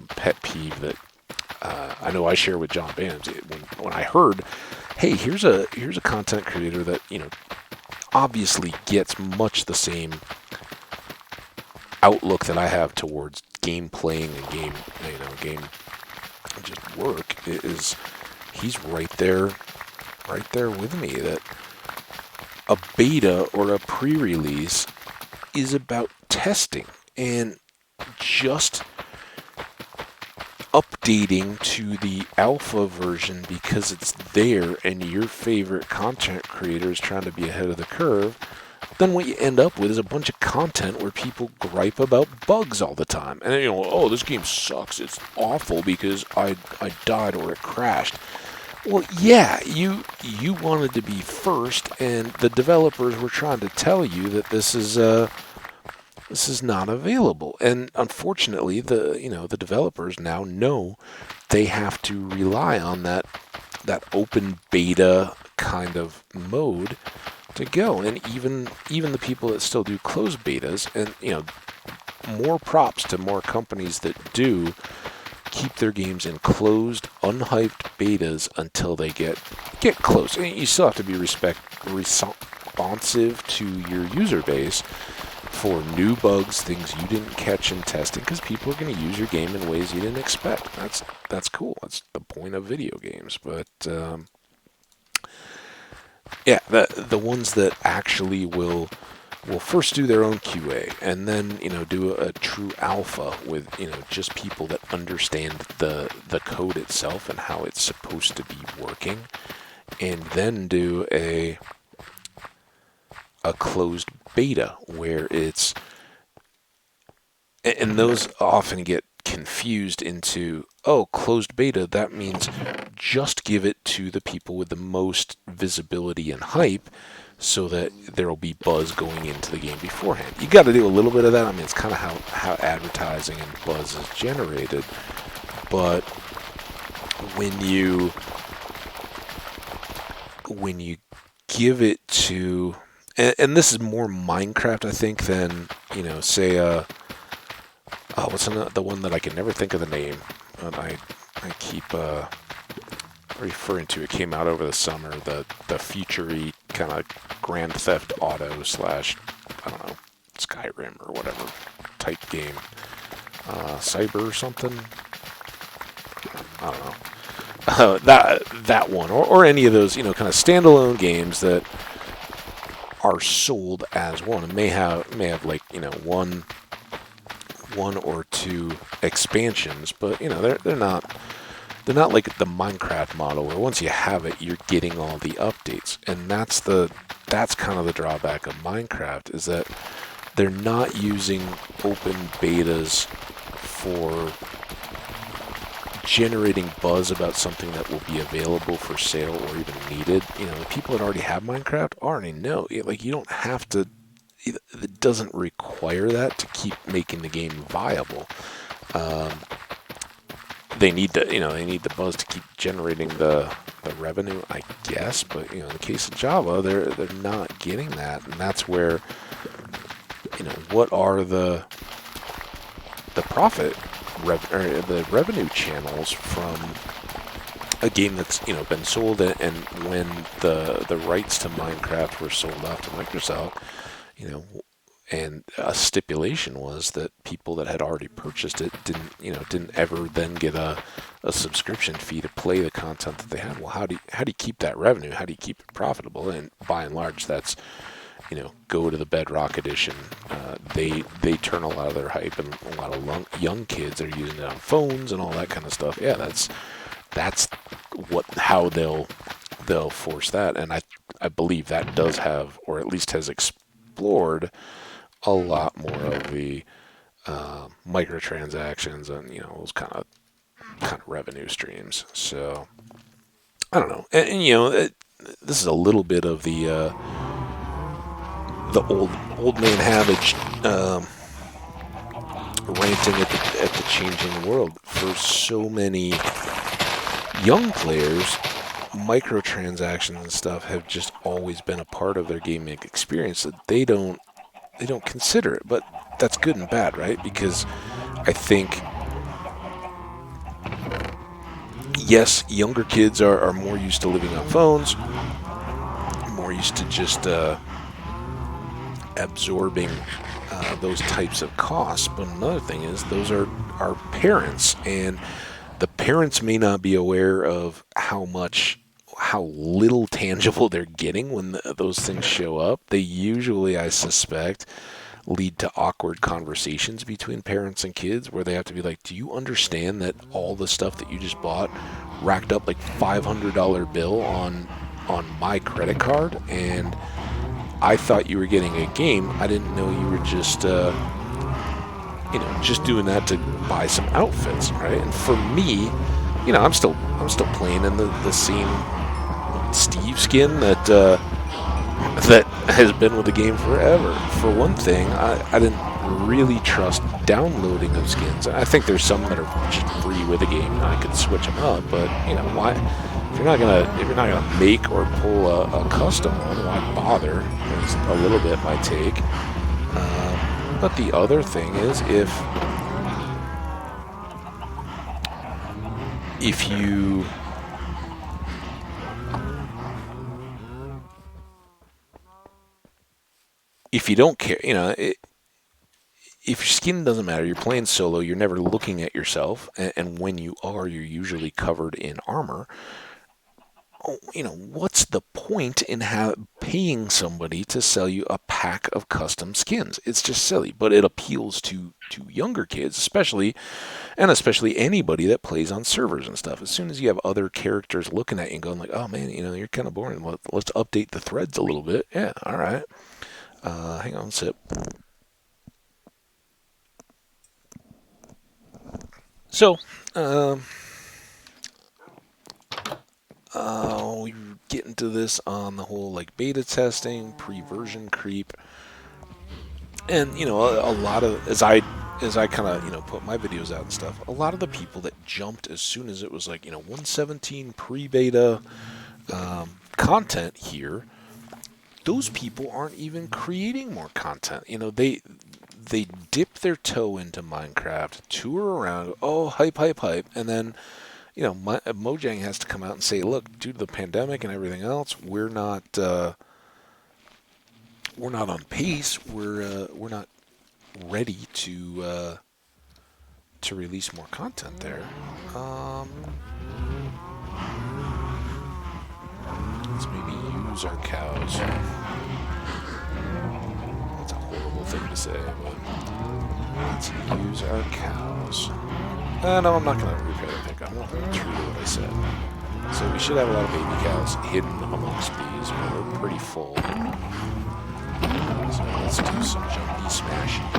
pet peeve that I know I share with John Bams. When I heard, hey, here's a content creator that obviously gets much the same outlook that I have towards game playing and game just work, is he's right there with me, that a beta or a pre-release is about testing and just updating to the alpha version because it's there and your favorite content creator is trying to be ahead of the curve. Then what you end up with is a bunch of content where people gripe about bugs all the time. And oh, this game sucks. It's awful because I died or it crashed. Well, yeah, you wanted to be first, and the developers were trying to tell you that this is not available. And unfortunately, the developers now know they have to rely on that open beta kind of mode to go. And even the people that still do closed betas, and more props to more companies that do keep their games in closed, unhyped betas until they get close. And you still have to be responsive to your user base for new bugs, things you didn't catch in testing, because people are going to use your game in ways you didn't expect. That's cool. That's the point of video games. But yeah, the ones that actually will first do their own QA, and then do a true alpha with just people that understand the code itself and how it's supposed to be working, and then do a closed beta where it's, and those often get confused into, oh, closed beta, that means just give it to the people with the most visibility and hype, so that there will be buzz going into the game beforehand. You got to do a little bit of that. I mean, it's kind of how advertising and buzz is generated. But when you give it to, and this is more Minecraft, I think, than, say, what's the one that I can never think of the name, and I keep referring to. It came out over the summer, the future-y kind of Grand Theft Auto / I don't know, Skyrim or whatever type game. Cyber or something? I don't know. That one, or any of those, kind of standalone games that are sold as one, and may have like, one or two expansions, but they're not like the Minecraft model where once you have it, you're getting all the updates. And that's kind of the drawback of Minecraft, is that they're not using open betas for generating buzz about something that will be available for sale or even needed. The people that already have Minecraft already know. Like, you don't have to. It doesn't require that to keep making the game viable. They need the buzz to keep generating the revenue, I guess. But in the case of Java, they're not getting that, and that's where what are the profit the revenue channels from a game that's been sold, and when the rights to Minecraft were sold off to Microsoft, and a stipulation was that people that had already purchased it didn't ever then get a subscription fee to play the content that they had. Well, how do you keep that revenue? How do you keep it profitable? And by and large, that's go to the Bedrock Edition. They turn a lot of their hype, and a lot of young kids are using it on phones and all that kind of stuff. Yeah, that's how they'll force that, and I believe that does have, or at least has explored a lot more of the microtransactions and those kind of revenue streams. So I don't know, and this is a little bit of the old man Hambbage ranting at the changing world. For so many young players, microtransactions and stuff have just always been a part of their gaming experience that they don't consider it. But that's good and bad, right? Because I think, yes, younger kids are more used to living on phones, more used to just absorbing those types of costs. But another thing is, those are our parents, and the parents may not be aware of how little tangible they're getting when those things show up. They usually, I suspect, lead to awkward conversations between parents and kids, where they have to be like, do you understand that all the stuff that you just bought racked up like $500 bill on my credit card, and I thought you were getting a game. I didn't know you were just just doing that to buy some outfits, right? And for me, I'm still playing in the same Steve skin that has been with the game forever. For one thing, I didn't really trust downloading of skins. I think there's some that are just free with the game, and I could switch them up. But why? If you're not gonna make or pull a custom one, why bother? It's a little bit my take. But the other thing is, if you don't care, if your skin doesn't matter, you're playing solo, you're never looking at yourself, and when you are, you're usually covered in armor. What's the point in paying somebody to sell you a pack of custom skins? It's just silly, but it appeals to younger kids, especially anybody that plays on servers and stuff. As soon as you have other characters looking at you and going like, oh man, you're kind of boring. Let's update the threads a little bit. Yeah, all right. Hang on, sip. So, we get into this on the whole like beta testing, pre-version creep, and a lot of as I kind of put my videos out and stuff, a lot of the people that jumped as soon as it was like 117 pre-beta content here, those people aren't even creating more content. They dip their toe into Minecraft, tour around, oh, hype, hype, hype, and then, Mojang has to come out and say, look, due to the pandemic and everything else, we're not on pace. We're not ready to release more content there. Let's maybe use our cows. That's a horrible thing to say, but let's use our cows. No, I'm not going to repair the pickup. I'm not going to true to what I said. So we should have a lot of baby cows hidden amongst these, but we're pretty full. So let's do some jumpy smashing.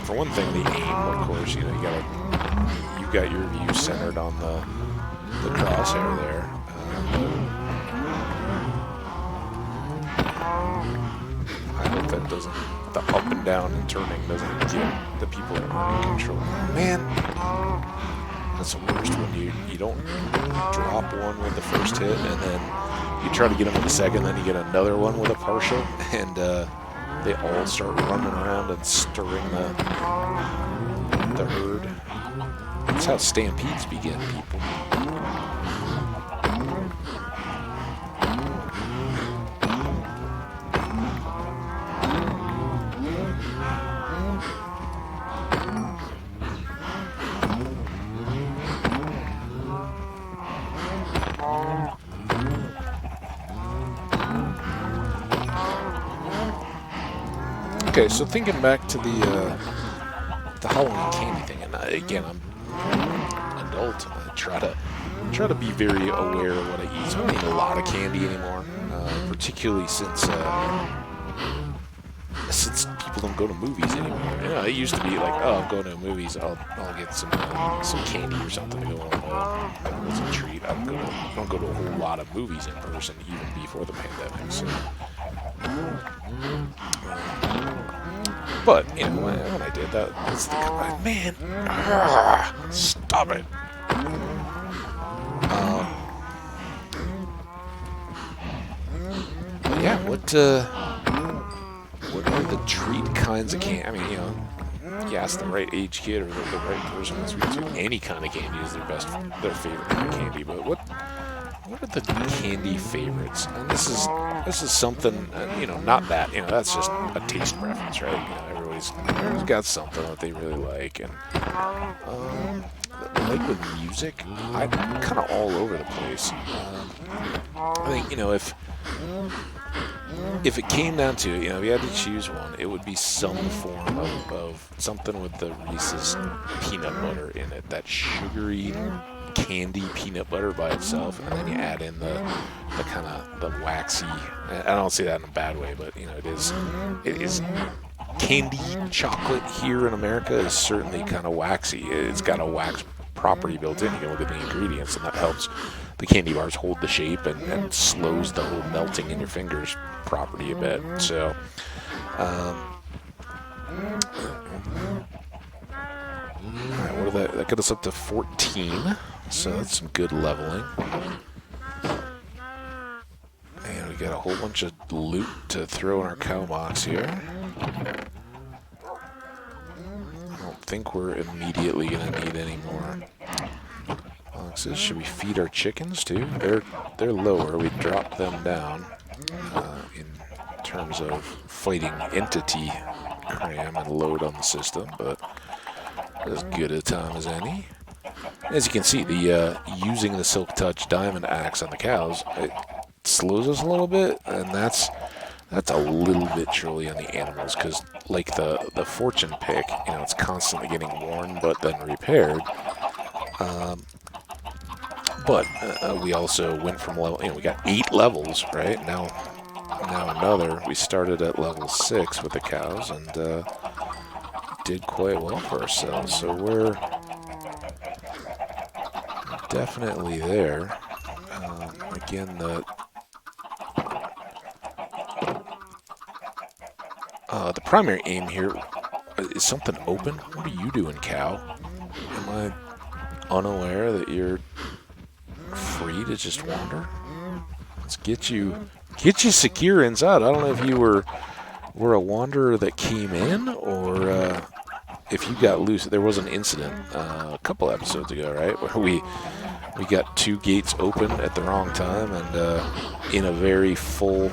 For one thing, the aim, of course, you've got your view centered on the crosshair there. I hope that the up and down and turning doesn't get the people that are in control. Man, that's the worst when you don't drop one with the first hit, and then you try to get them with the second, then you get another one with a partial, and they all start running around and stirring the herd. That's how stampedes begin, people. Okay, so thinking back to the Halloween candy thing, and again, I'm an adult. I try to be very aware of what I eat. So I don't eat a lot of candy anymore, particularly since people don't go to movies anymore. It used to be like, oh, I'm going to movies, I'll get some candy or something to go on with. It's a treat. I don't go to a whole lot of movies in person, even before the pandemic. So. But, when I did that, it's the man, stop it. But yeah, what are the treat kinds of candy? I mean, you ask the right age kid or the right person that's really any kind of candy is their favorite kind of candy. But what are the candy favorites? And this is something, not that, that's just a taste preference, right? Everybody's got something that they really like, and like with music, I'm kind of all over the place. I think, if it came down to it, if you had to choose one, it would be some form of something with the Reese's peanut butter in it, that sugary candy peanut butter by itself, and then you add in the kind of the waxy. I don't say that in a bad way, but it is candy chocolate here in America is certainly kind of waxy. It's got a wax property built in. You can look at the ingredients, and that helps the candy bars hold the shape and slows the whole melting in your fingers property a bit. So alright, what did that got us up to 14, so that's some good leveling. And we got a whole bunch of loot to throw in our cow box here. I don't think we're immediately going to need any more boxes. Should we feed our chickens too? They're lower. We dropped them down in terms of fighting entity cram and load on the system, but as good a time as any. As you can see, the using the Silk Touch Diamond Axe on the cows, it slows us a little bit, and that's a little bit truly on the animals, because like the Fortune Pick, it's constantly getting worn but then repaired. But we also went from level, we got 8 levels, right? Now another. We started at level 6 with the cows and did quite well for ourselves. So we're definitely there. Again, the primary aim here is something open. What are you doing, cow? Am I unaware that you're free to just wander? Let's get you secure inside. I don't know if you were a wanderer that came in, or if you got loose. There was an incident a couple episodes ago, right, where we got 2 gates open at the wrong time, and in a very full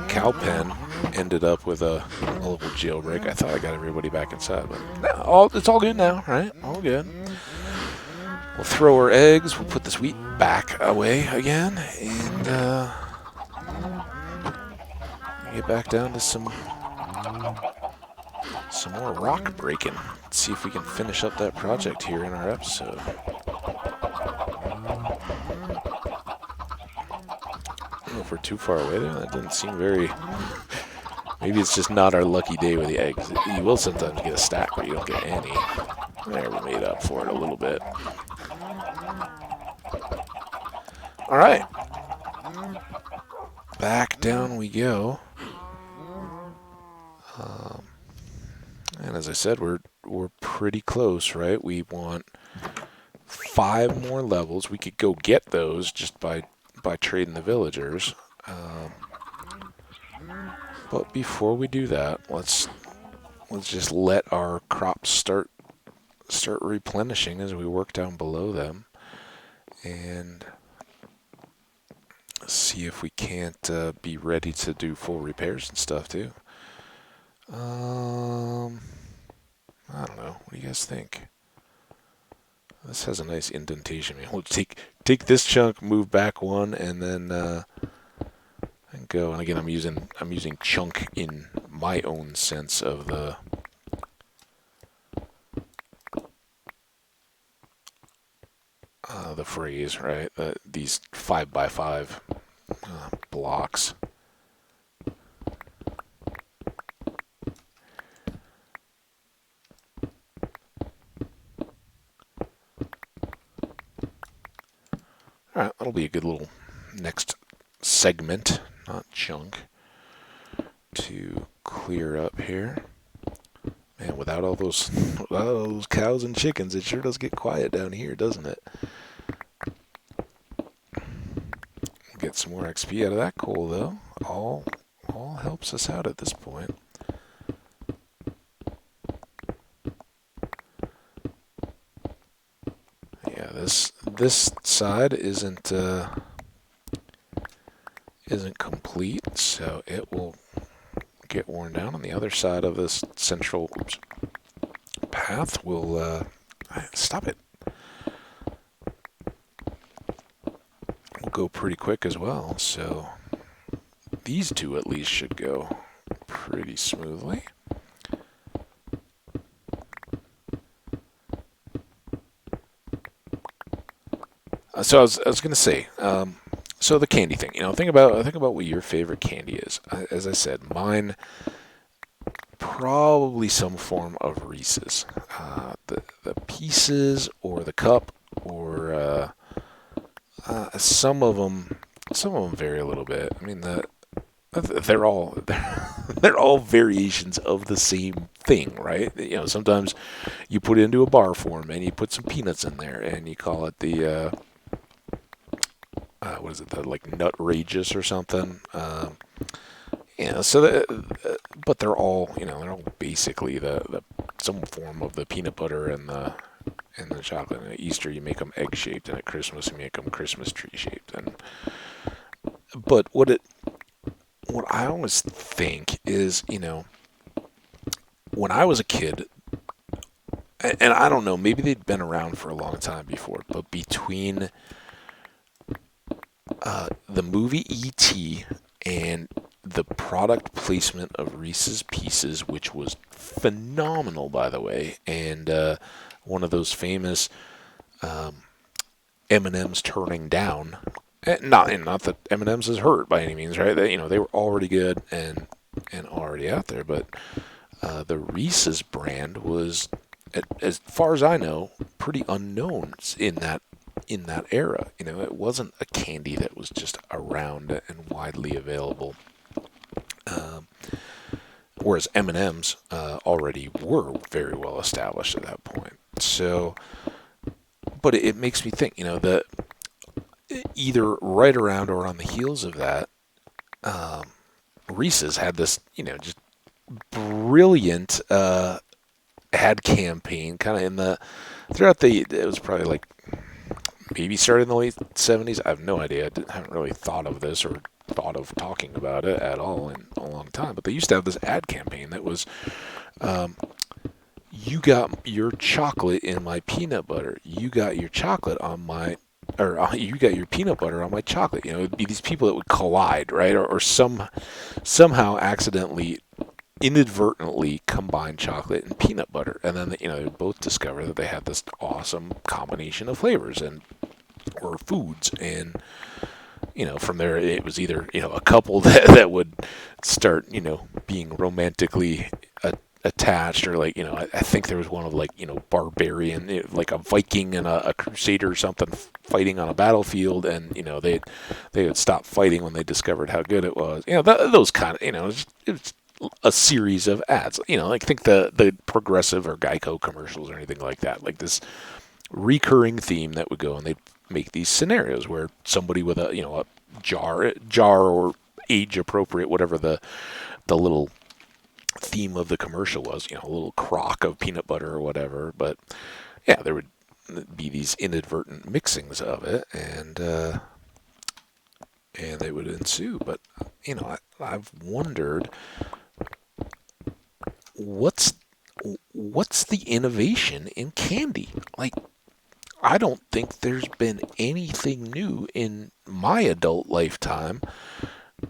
cow pen ended up with a little jailbreak. I thought I got everybody back inside, but no, it's all good now, right? All good. We'll throw our eggs. We'll put this wheat back away again, and get back down to some more rock breaking. Let's see if we can finish up that project here in our episode. I don't know if we're too far away there. That doesn't seem very... Maybe it's just not our lucky day with the eggs. You will sometimes get a stack, but you don't get any. There, we made up for it a little bit. Alright. Back down we go. And as I said, we're pretty close, right? We want 5 more levels. We could go get those just by trading the villagers. But before we do that, let's just let our crops start replenishing as we work down below them, and see if we can't be ready to do full repairs and stuff too. I don't know. What do you guys think? This has a nice indentation. We'll take this chunk, move back 1, and then and go. And again, I'm using chunk in my own sense of the phrase, right? These 5x5 blocks. Alright, that'll be a good little next segment, not chunk, to clear up here. Man, without all those cows and chickens, it sure does get quiet down here, doesn't it? We'll get some more XP out of that coal, though. All helps us out at this point. Yeah, this side isn't complete, so it will get worn down. On the other side of this central path will stop it. Will go pretty quick as well, so these 2 at least should go pretty smoothly. So I was gonna say, so the candy thing, think about what your favorite candy is. As I said, mine probably some form of Reese's, the pieces or the cup, or some of them vary a little bit. I mean, they're all variations of the same thing, right? Sometimes you put it into a bar form and you put some peanuts in there and you call it the what is it? The like Nutrageous or something. So but they're all basically the some form of the peanut butter and the chocolate. And at Easter you make them egg shaped, and at Christmas you make them Christmas tree shaped. But what I always think is, when I was a kid, and I don't know, maybe they'd been around for a long time before, but between the movie E.T. and the product placement of Reese's Pieces, which was phenomenal, by the way, and one of those famous M&M's turning down. Not that M&M's is hurt by any means, right? They were already good and already out there, but the Reese's brand was, as far as I know, pretty unknown in that era. It wasn't a candy that was just around and widely available. Um, Whereas M&Ms already were very well established at that point. So, but it makes me think, that either right around or on the heels of that, Reese's had this, just brilliant ad campaign, kind of it was probably like maybe started in the late 70s. I have no idea. I haven't really thought of this or thought of talking about it at all in a long time. But they used to have this ad campaign that was, you got your chocolate in my peanut butter. You got your chocolate on my, or you got your peanut butter on my chocolate. It'd be these people that would collide, right? Or somehow accidentally, inadvertently combine chocolate and peanut butter. And then, they would both discover that they had this awesome combination of flavors or foods. And, from there, it was either, a couple that would start, being romantically attached, or like, I think there was one of like, barbarian, like a Viking and a crusader or something fighting on a battlefield, and, they would stop fighting when they discovered how good it was. Those kind of, it was a series of ads, like think the Progressive or Geico commercials or anything like that, like this recurring theme that would go, and they'd make these scenarios where somebody with a jar or age appropriate, whatever the little theme of the commercial was, a little crock of peanut butter or whatever. But yeah, there would be these inadvertent mixings of it, and they would ensue. But I've wondered what's the innovation in candy? Like, I don't think there's been anything new in my adult lifetime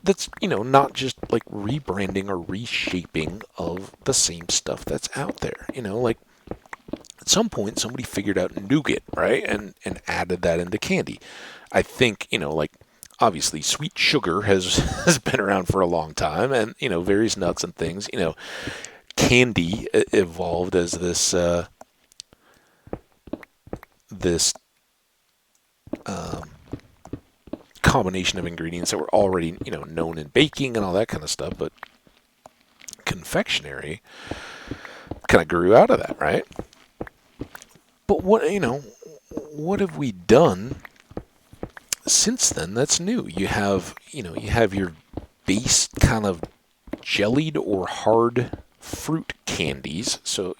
that's, not just like rebranding or reshaping of the same stuff that's out there. Like at some point somebody figured out nougat, right? And added that into candy. I think, like obviously sweet sugar has has been around for a long time, and, various nuts and things, candy evolved as this combination of ingredients that were already, known in baking and all that kind of stuff. But confectionery kind of grew out of that, right? But what have we done since then that's new? You have your base kind of jellied or hard fruit candies. So,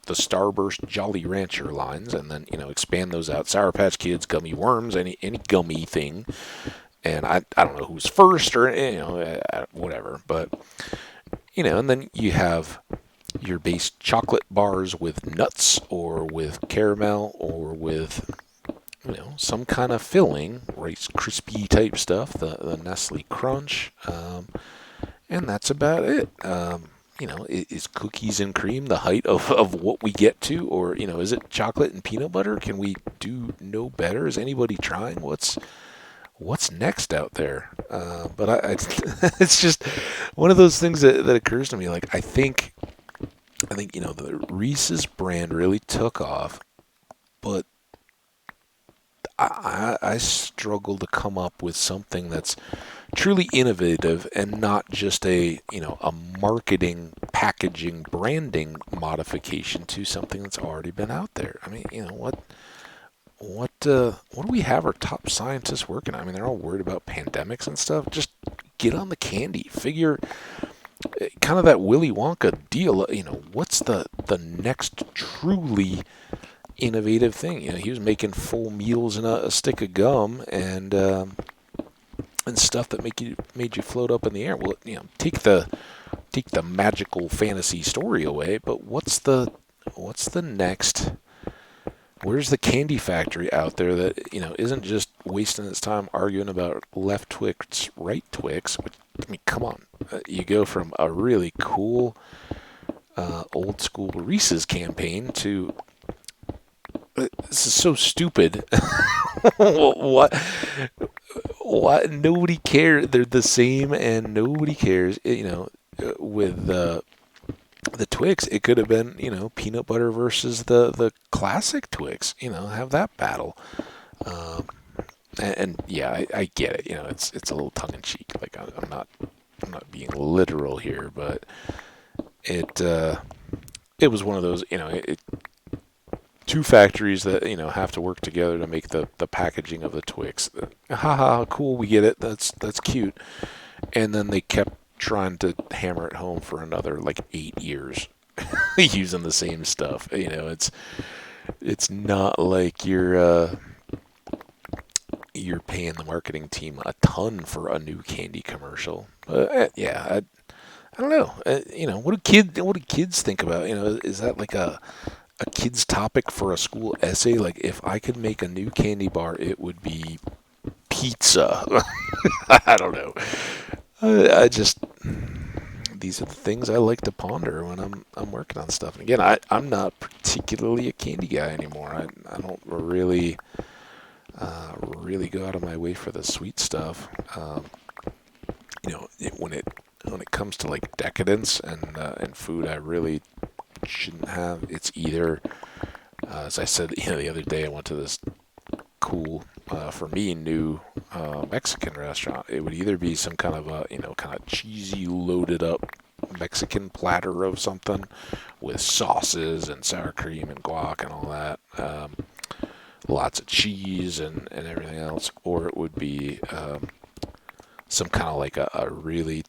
the Starburst Jolly Rancher lines, and then, expand those out. Sour Patch Kids, gummy worms, any gummy thing. And I don't know who's first, or, whatever. But, and then you have your base chocolate bars with nuts or with caramel or with, some kind of filling, Rice Krispie type stuff, the Nestle Crunch. And that's about it. Is cookies and cream the height of what we get to? Or, is it chocolate and peanut butter? Can we do no better? Is anybody trying? What's next out there? But it's just one of those things that occurs to me. Like, I think, the Reese's brand really took off, but I struggle to come up with something that's truly innovative and not just a marketing, packaging, branding modification to something that's already been out there. I mean, what do we have our top scientists working on? I mean, they're all worried about pandemics and stuff. Just get on the candy. Figure kind of that Willy Wonka deal. What's the next truly innovative thing? He was making full meals in a stick of gum and stuff that made you float up in the air. Well, take the magical fantasy story away, but what's the what's the next? Where's the candy factory out there that isn't just wasting its time arguing about left Twix, right Twix? Which, I mean, come on, you go from a really cool old school Reese's campaign to this is so stupid. what? What? Nobody cares. They're the same, and nobody cares. With the Twix, it could have been peanut butter versus the classic Twix. Have that battle. Um, and yeah, I get it. It's a little tongue in cheek. Like I'm not being literal here, but it was one of those. Two factories that have to work together to make the packaging of the Twix. Haha, cool, we get it. That's cute. And then they kept trying to hammer it home for another like 8 years, using the same stuff. It's not like you're paying the marketing team a ton for a new candy commercial. Yeah, I don't know. What do kids think about? Is that like a kid's topic for a school essay? Like, if I could make a new candy bar, it would be pizza. I don't know. I just these are the things I like to ponder when I'm working on stuff. And again, I'm not particularly a candy guy anymore. I don't really go out of my way for the sweet stuff. When it comes to like decadence and food, I really shouldn't have. It's either, as I said, the other day, I went to this cool, for me, new Mexican restaurant. It would either be some kind of a, kind of cheesy, loaded up Mexican platter of something with sauces and sour cream and guac and all that, lots of cheese and everything else, or it would be some kind of like a really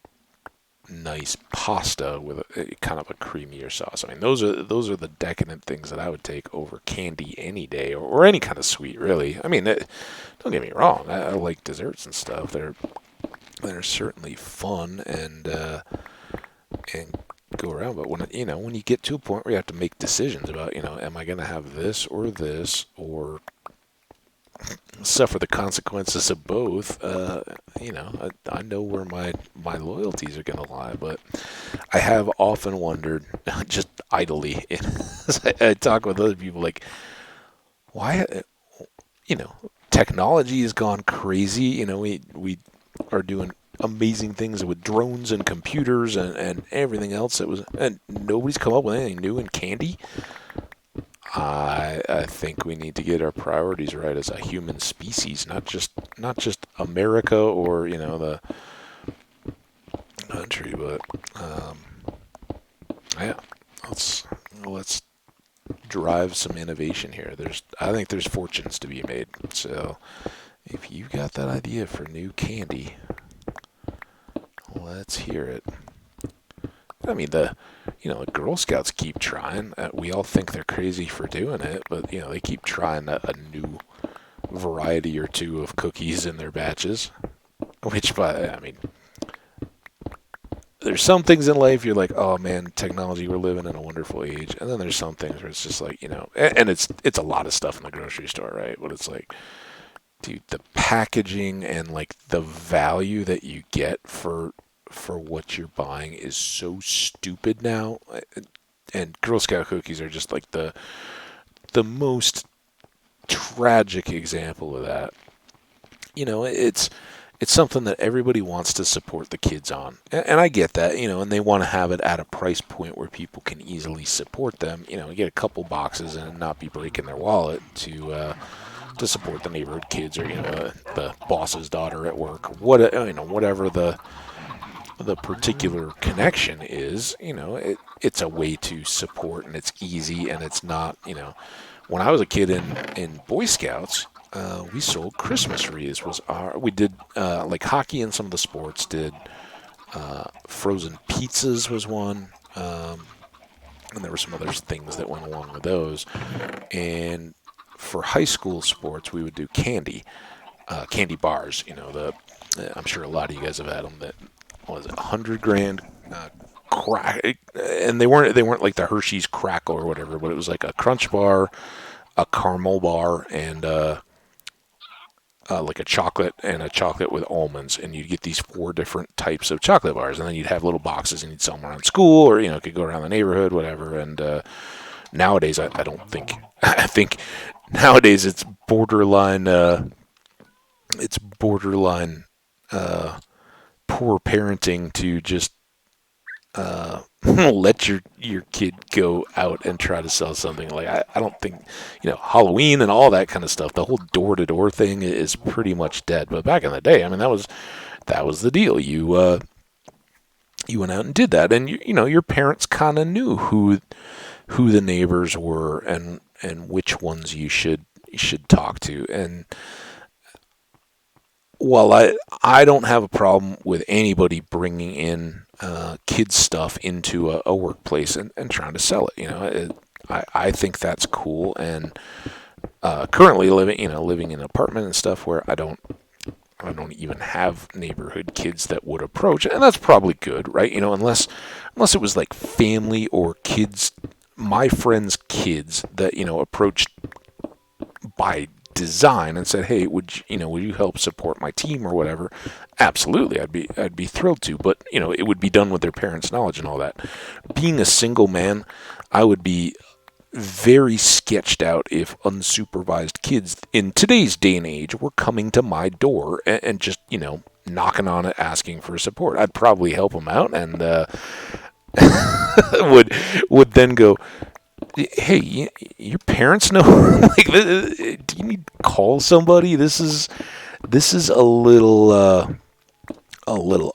nice pasta with a kind of a creamier sauce. I mean, those are the decadent things that I would take over candy any day, or any kind of sweet, really. I mean, don't get me wrong. I like desserts and stuff. They're certainly fun and go around. But when you get to a point where you have to make decisions about, am I going to have this, or suffer the consequences of both, I know where my loyalties are going to lie. But I have often wondered, just idly, as I talk with other people, like, why, technology has gone crazy. We are doing amazing things with drones and computers and everything else and nobody's come up with anything new in candy. I think we need to get our priorities right as a human species, not just America or the country, but yeah, let's drive some innovation here. I think there's fortunes to be made. So if you got that idea for new candy, let's hear it. I mean, the Girl Scouts keep trying. We all think they're crazy for doing it, but they keep trying a new variety or two of cookies in their batches. I mean, there's some things in life you're like, oh man, technology, we're living in a wonderful age, and then there's some things where it's just like, and it's a lot of stuff in the grocery store, right? But it's like, dude, the packaging and like the value that you get for what you're buying is so stupid now. And Girl Scout cookies are just like the most tragic example of that. It's something that everybody wants to support the kids on, and I get that. And they want to have it at a price point where people can easily support them. Get a couple boxes and not be breaking their wallet to support the neighborhood kids or the boss's daughter at work. Whatever the particular connection is, it's a way to support, and it's easy, and it's not, when I was a kid in Boy Scouts, we sold Christmas wreaths. We did like hockey and some of the sports did. Frozen pizzas was one, and there were some other things that went along with those. And for high school sports, we would do candy bars. I'm sure a lot of you guys have had them. That was it, 100 grand crack, and they weren't like the Hershey's Crackle or whatever, but it was like a Crunch bar, a caramel bar, and like a chocolate with almonds, and you'd get these 4 different types of chocolate bars, and then you'd have little boxes, and you'd sell them around school, or could go around the neighborhood, whatever. And nowadays, I don't think I think nowadays it's borderline poor parenting to just let your kid go out and try to sell something. Like I don't think Halloween and all that kind of stuff. The whole door-to-door thing is pretty much dead. But back in the day, I mean, that was the deal. You went out and did that, and your parents kind of knew who the neighbors were and which ones you should talk to. And while I don't have a problem with anybody bringing in kids stuff into a workplace and trying to sell it, I think that's cool. And currently living in an apartment and stuff where I don't even have neighborhood kids that would approach, and that's probably good, right? Unless it was like family or kids, my friends' kids that approached by design and said, "Hey, would you help support my team or whatever?" Absolutely, I'd be thrilled to. But it would be done with their parents' knowledge and all that. Being a single man, I would be very sketched out if unsupervised kids in today's day and age were coming to my door and just knocking on it asking for support. I'd probably help them out and would then go, "Hey, your parents know? Like, do you need to call somebody? This is a little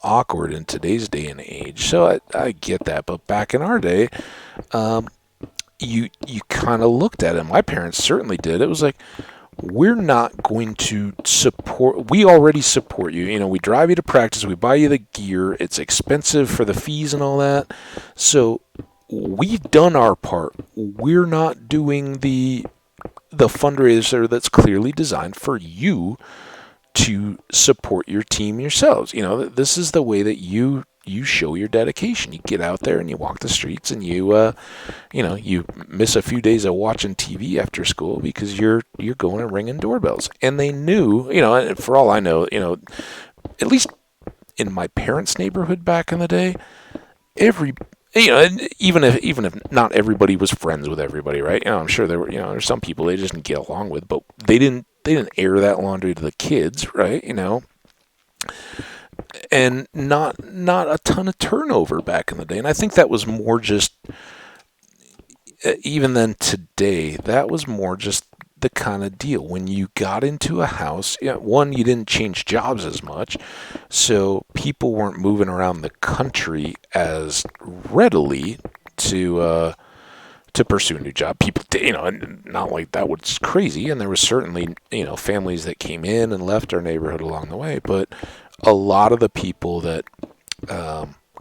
awkward in today's day and age." So I get that, but back in our day, you kind of looked at it. My parents certainly did. It was like, we're not going to support. We already support you. We drive you to practice. We buy you the gear. It's expensive for the fees and all that. So we've done our part. We're not doing the fundraiser that's clearly designed for you to support your team yourselves. This is the way that you show your dedication. You get out there and you walk the streets, and you miss a few days of watching TV after school because you're going and ringing doorbells. And they knew, and for all I know, at least in my parents' neighborhood back in the day, even if not everybody was friends with everybody, right? I'm sure there were, there's some people they just didn't get along with, but they didn't air that laundry to the kids, right? And not a ton of turnover back in the day. And I think that was more just, even then today, that was more just the kind of deal. When you got into a house, one, you didn't change jobs as much, so people weren't moving around the country as readily to pursue a new job. People, not like that was crazy, and there was certainly, families that came in and left our neighborhood along the way, but a lot of the people that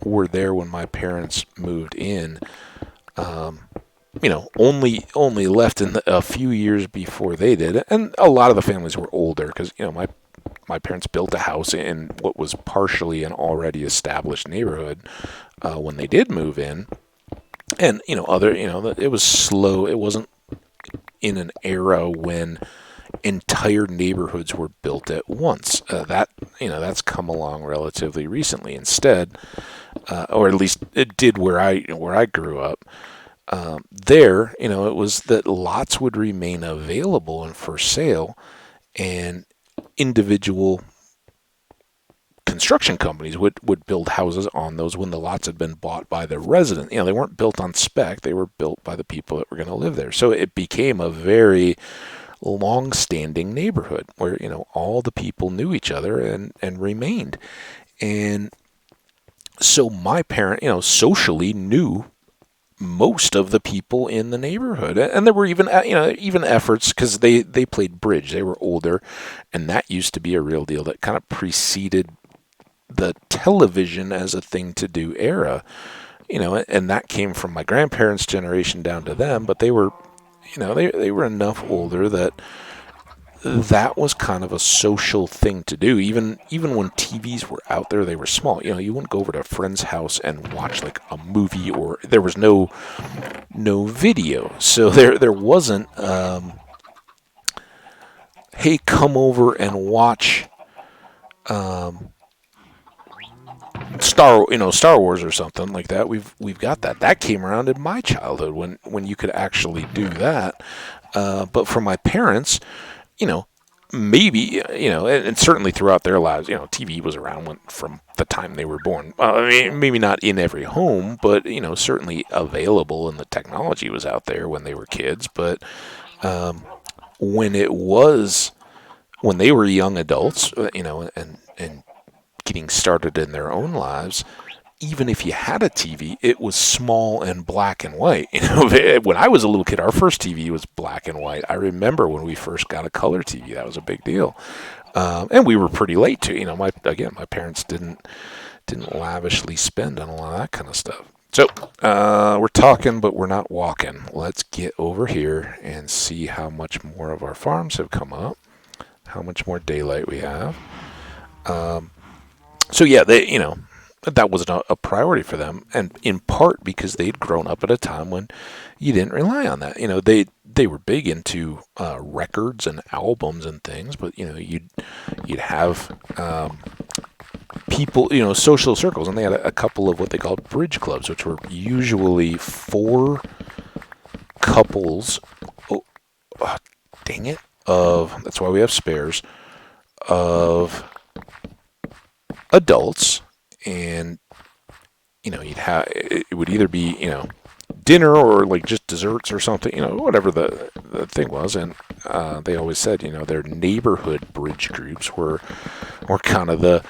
were there when my parents moved in, only left in a few years before they did, and a lot of the families were older because my parents built a house in what was partially an already established neighborhood when they did move in, and it was slow. It wasn't in an era when entire neighborhoods were built at once. That's come along relatively recently. Instead, or at least it did where I grew up. It was that lots would remain available and for sale, and individual construction companies would build houses on those when the lots had been bought by the resident. They weren't built on spec; they were built by the people that were going to live there. So it became a very long-standing neighborhood where all the people knew each other and remained. And so my parent, socially knew most of the people in the neighborhood, and there were even efforts because they played bridge. They were older, and that used to be a real deal that kind of preceded the television as a thing to do era, and that came from my grandparents' generation down to them. But they were, they were enough older that that was kind of a social thing to do. Even when TVs were out there, they were small. You wouldn't go over to a friend's house and watch like a movie, or there was no video, so there wasn't. Hey, come over and watch Star Wars or something like that. We've got that. That came around in my childhood when you could actually do that. But for my parents, maybe, and certainly throughout their lives, TV was around from the time they were born. I mean, maybe not in every home, but, certainly available, and the technology was out there when they were kids. But when they were young adults, and getting started in their own lives, even if you had a TV, it was small and black and white. When I was a little kid, our first TV was black and white. I remember when we first got a color TV, that was a big deal. And we were pretty late too. My parents didn't lavishly spend on a lot of that kind of stuff. So we're talking, but we're not walking. Let's get over here and see how much more of our farms have come up, how much more daylight we have. So yeah, that wasn't a priority for them, and in part because they'd grown up at a time when you didn't rely on that. They were big into records and albums and things, but you'd have people, social circles, and they had a couple of what they called bridge clubs, which were usually 4 couples. Dang it! That's why we have spares of adults, and it would either be dinner or like just desserts or something, whatever the thing was. And they always said their neighborhood bridge groups were kind of the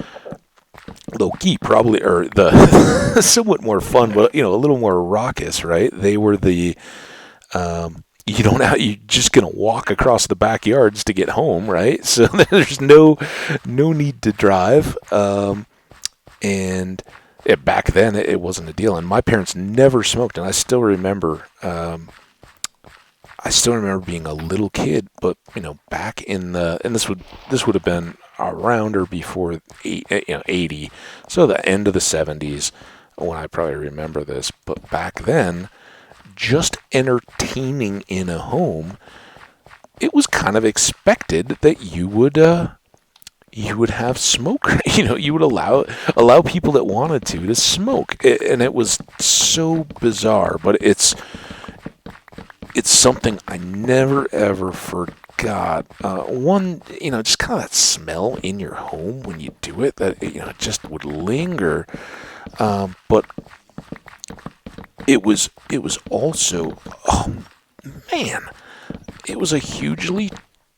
low key, probably, or the somewhat more fun, but a little more raucous, right? They were the you're just gonna walk across the backyards to get home, right? So there's no need to drive. And back then it wasn't a deal. And my parents never smoked, and I still remember being a little kid, but back in and this would have been around or before 80, so the end of the 70s when I probably remember this. But back then, just entertaining in a home, it was kind of expected that you would have smoke. You would allow people that wanted to smoke, and it was so bizarre. But it's something I never ever forgot. One, just kind of that smell in your home when you do it, that just would linger. But it was also, oh man, it was a hugely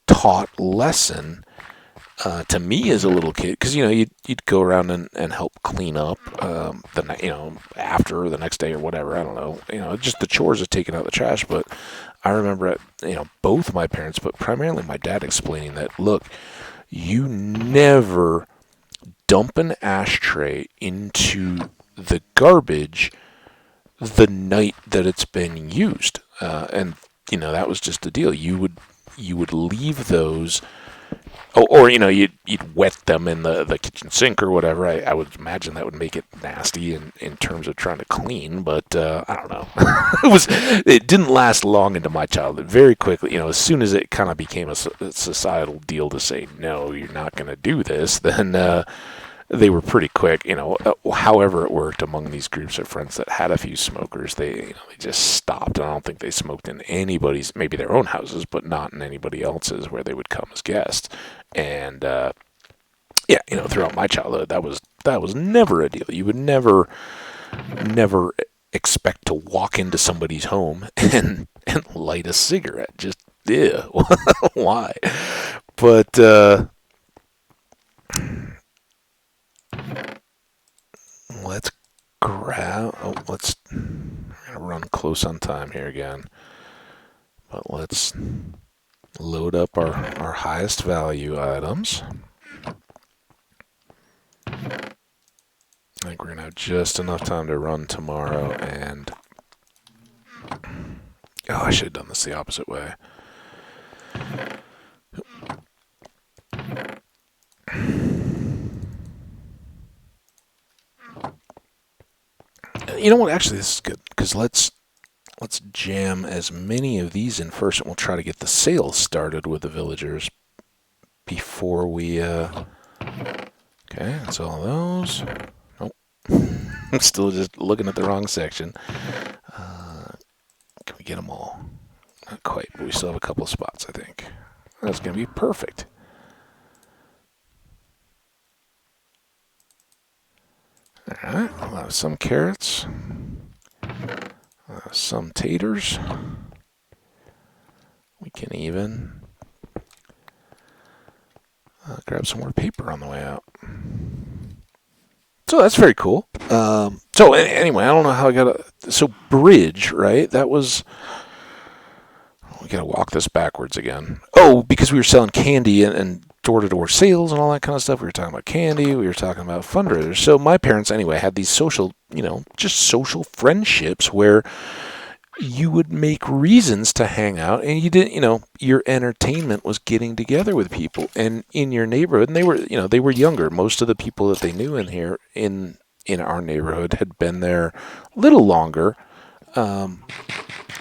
taught lesson to me as a little kid, because you'd go around and help clean up after, or the next day or whatever. I don't know, just the chores of taking out the trash. But I remember both my parents, but primarily my dad, explaining that, look, you never dump an ashtray into the garbage the night that it's been used, and that was just the deal. You would leave those. Or you'd wet them in the kitchen sink or whatever. I would imagine that would make it nasty in terms of trying to clean, but I don't know. It didn't last long into my childhood. Very quickly, as soon as it kind of became a societal deal to say, no, you're not going to do this, then they were pretty quick. However it worked among these groups of friends that had a few smokers, they just stopped. And I don't think they smoked in anybody's, maybe their own houses, but not in anybody else's where they would come as guests. And throughout my childhood, that was never a deal. You would never expect to walk into somebody's home and light a cigarette. Just why? But let's grab. I'm gonna run close on time here again, but let's load up our highest value items. I think we're gonna have just enough time to run tomorrow. And I should have done this the opposite way. You know what? Actually, this is good because let's jam as many of these in first, and we'll try to get the sales started with the villagers before we. Okay, that's all those. Nope. I'm still just looking at the wrong section. Can we get them all? Not quite, but we still have a couple of spots, I think. That's going to be perfect. Alright, we'll have some carrots. Some taters. We can even grab some more paper on the way out. So that's very cool. So anyway, I don't know how I got to... So bridge, right? That was... We got to walk this backwards again. Oh, because we were selling candy and door-to-door sales and all that kind of stuff. We were talking about candy. We were talking about fundraisers. So my parents, anyway, had these social, just social friendships where you would make reasons to hang out, and you didn't, your entertainment was getting together with people and in your neighborhood. And they were younger. Most of the people that they knew in here in our neighborhood had been there a little longer.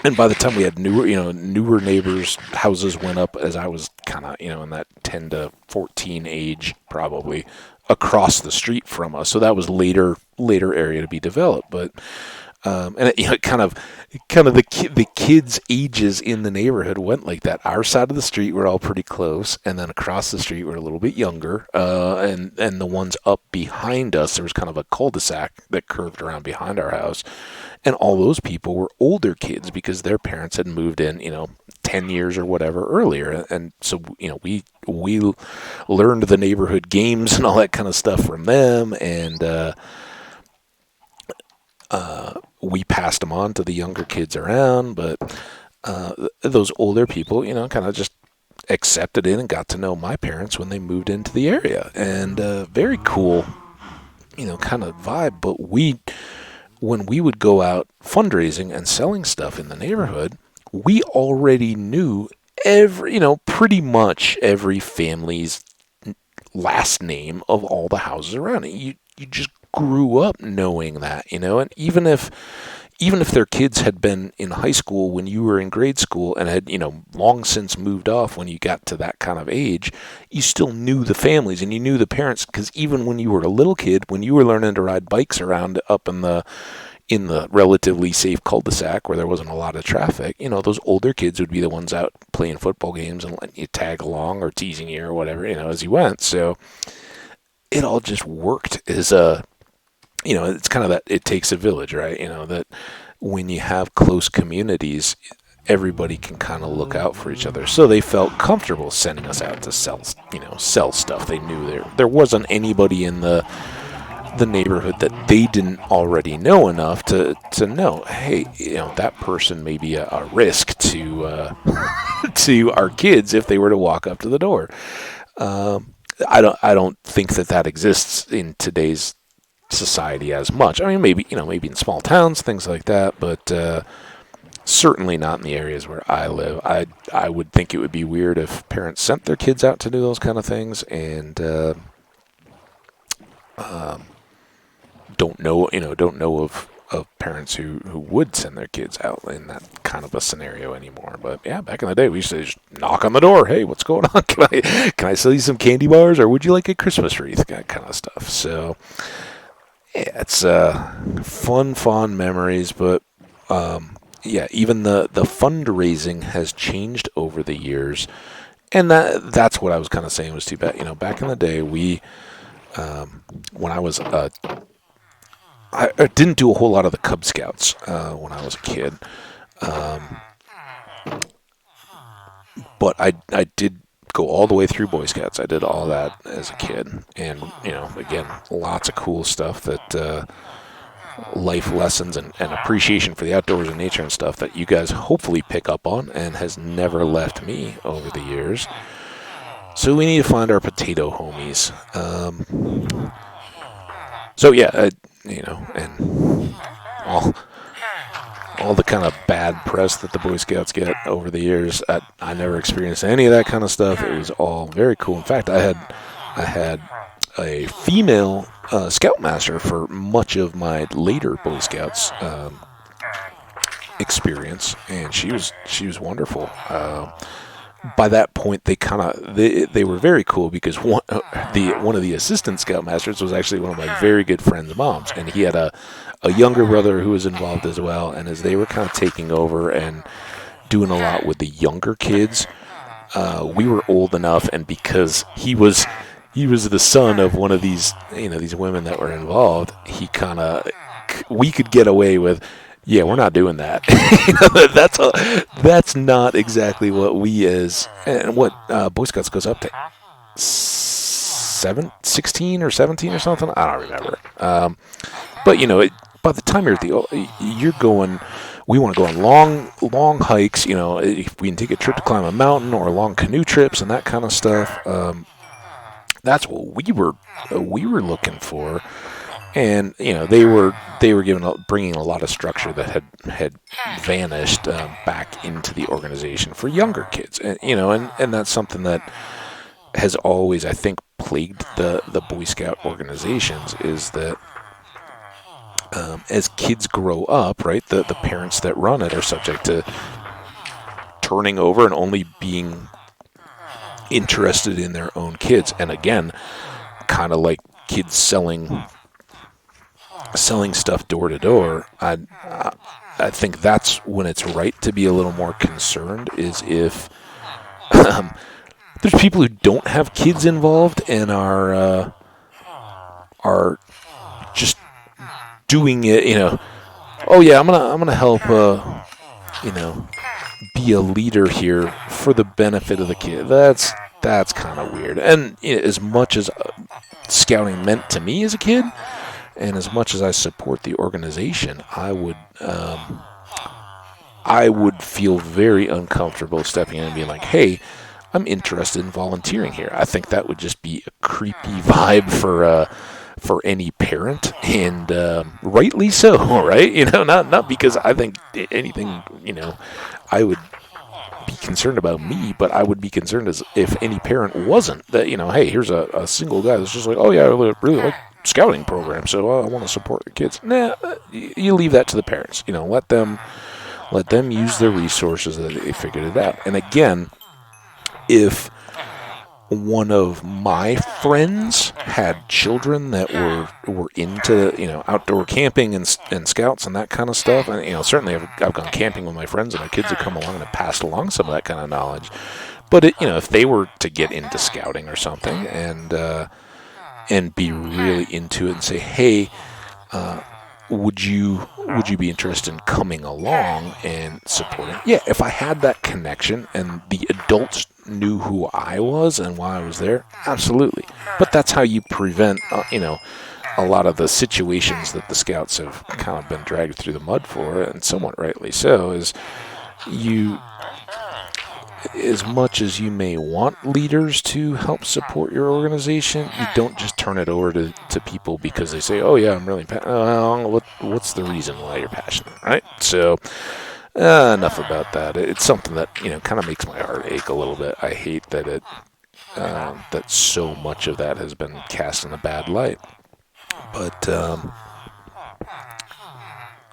And by the time we had newer neighbors, houses went up as I was kind of, in that 10 to 14 age, probably across the street from us. So that was later area to be developed. But, and it, kind of the kids' ages in the neighborhood went like that. Our side of the street were all pretty close, and then across the street were a little bit younger. And the ones up behind us, there was kind of a cul-de-sac that curved around behind our house. And all those people were older kids because their parents had moved in, 10 years or whatever earlier. And so, we learned the neighborhood games and all that kind of stuff from them. And we passed them on to the younger kids around. But those older people, kind of just accepted in and got to know my parents when they moved into the area. And very cool, kind of vibe. But when we would go out fundraising and selling stuff in the neighborhood, we already knew pretty much every family's last name of all the houses around it. You just grew up knowing that, and even if their kids had been in high school when you were in grade school and had, long since moved off when you got to that kind of age, you still knew the families and you knew the parents, because even when you were a little kid, when you were learning to ride bikes around up in the relatively safe cul-de-sac where there wasn't a lot of traffic, those older kids would be the ones out playing football games and letting you tag along or teasing you or whatever, as you went. So it all just worked as a... it's kind of that it takes a village, right? That when you have close communities, everybody can kind of look out for each other. So they felt comfortable sending us out to sell stuff. They knew there wasn't anybody in the neighborhood that they didn't already know enough to know, hey, that person may be a risk to to our kids if they were to walk up to the door. I don't think that exists in today's society as much. I mean, maybe in small towns, things like that, but certainly not in the areas where I live. I would think it would be weird if parents sent their kids out to do those kind of things, and don't know of parents who would send their kids out in that kind of a scenario anymore. But yeah, back in the day, we used to just knock on the door. Hey, what's going on? Can I sell you some candy bars, or would you like a Christmas wreath? That kind of stuff. So yeah, it's fond memories. But yeah, even the fundraising has changed over the years, and that's what I was kind of saying was too bad. Back in the day, we when I was I didn't do a whole lot of the Cub Scouts when I was a kid, but I did go all the way through Boy Scouts. I did all that as a kid, and again, lots of cool stuff that life lessons and appreciation for the outdoors and nature and stuff that you guys hopefully pick up on and has never left me over the years. So we need to find our potato homies. So yeah, and all the kind of bad press that the Boy Scouts get over the years, I never experienced any of that kind of stuff. It was all very cool. In fact, I had a female scoutmaster for much of my later Boy Scouts experience, and she was wonderful. By that point, they were very cool because one of the assistant scoutmasters was actually one of my very good friend's moms, and he had a younger brother who was involved as well. And as they were kind of taking over and doing a lot with the younger kids, we were old enough, and because he was the son of one of these these women that were involved, we could get away with. Yeah, we're not doing that. That's not exactly what we and what Boy Scouts goes up to 16 or 17 or something. I don't remember. But by the time you're going, we want to go on long hikes. If we can take a trip to climb a mountain or long canoe trips and that kind of stuff. That's what we were looking for. And they were bringing a lot of structure that had vanished back into the organization for younger kids, and that's something that has always, I think, plagued the Boy Scout organizations, is that as kids grow up, right, the parents that run it are subject to turning over and only being interested in their own kids, and again, kind of like kids selling stuff door to door. I think that's when it's right to be a little more concerned, is if there's people who don't have kids involved and are just doing it. Oh yeah, I'm gonna help. Be a leader here for the benefit of the kid. That's kind of weird. And as much as scouting meant to me as a kid, and as much as I support the organization, I would feel very uncomfortable stepping in and being like, hey, I'm interested in volunteering here. I think that would just be a creepy vibe for any parent, and rightly so, right? Not because I think anything, I would be concerned about me, but I would be concerned as if any parent wasn't. That, hey, here's a single guy that's just like, oh yeah, I really like scouting program, so I want to support the kids. Nah, you leave that to the parents. Let them use their resources that they figured it out. And again, if one of my friends had children that were into outdoor camping and scouts and that kind of stuff, and certainly I've gone camping with my friends, and my kids have come along and have passed along some of that kind of knowledge. But if they were to get into scouting or something and be really into it and say, hey, would you be interested in coming along and supporting? Yeah, if I had that connection and the adults knew who I was and why I was there, absolutely. But that's how you prevent, a lot of the situations that the Scouts have kind of been dragged through the mud for, and somewhat rightly so, is as much as you may want leaders to help support your organization, you don't just turn it over to people because they say, oh yeah, I'm really passionate. What's the reason why you're passionate, right? So enough about that. It's something that kind of makes my heart ache a little bit. I hate that that so much of that has been cast in a bad light. But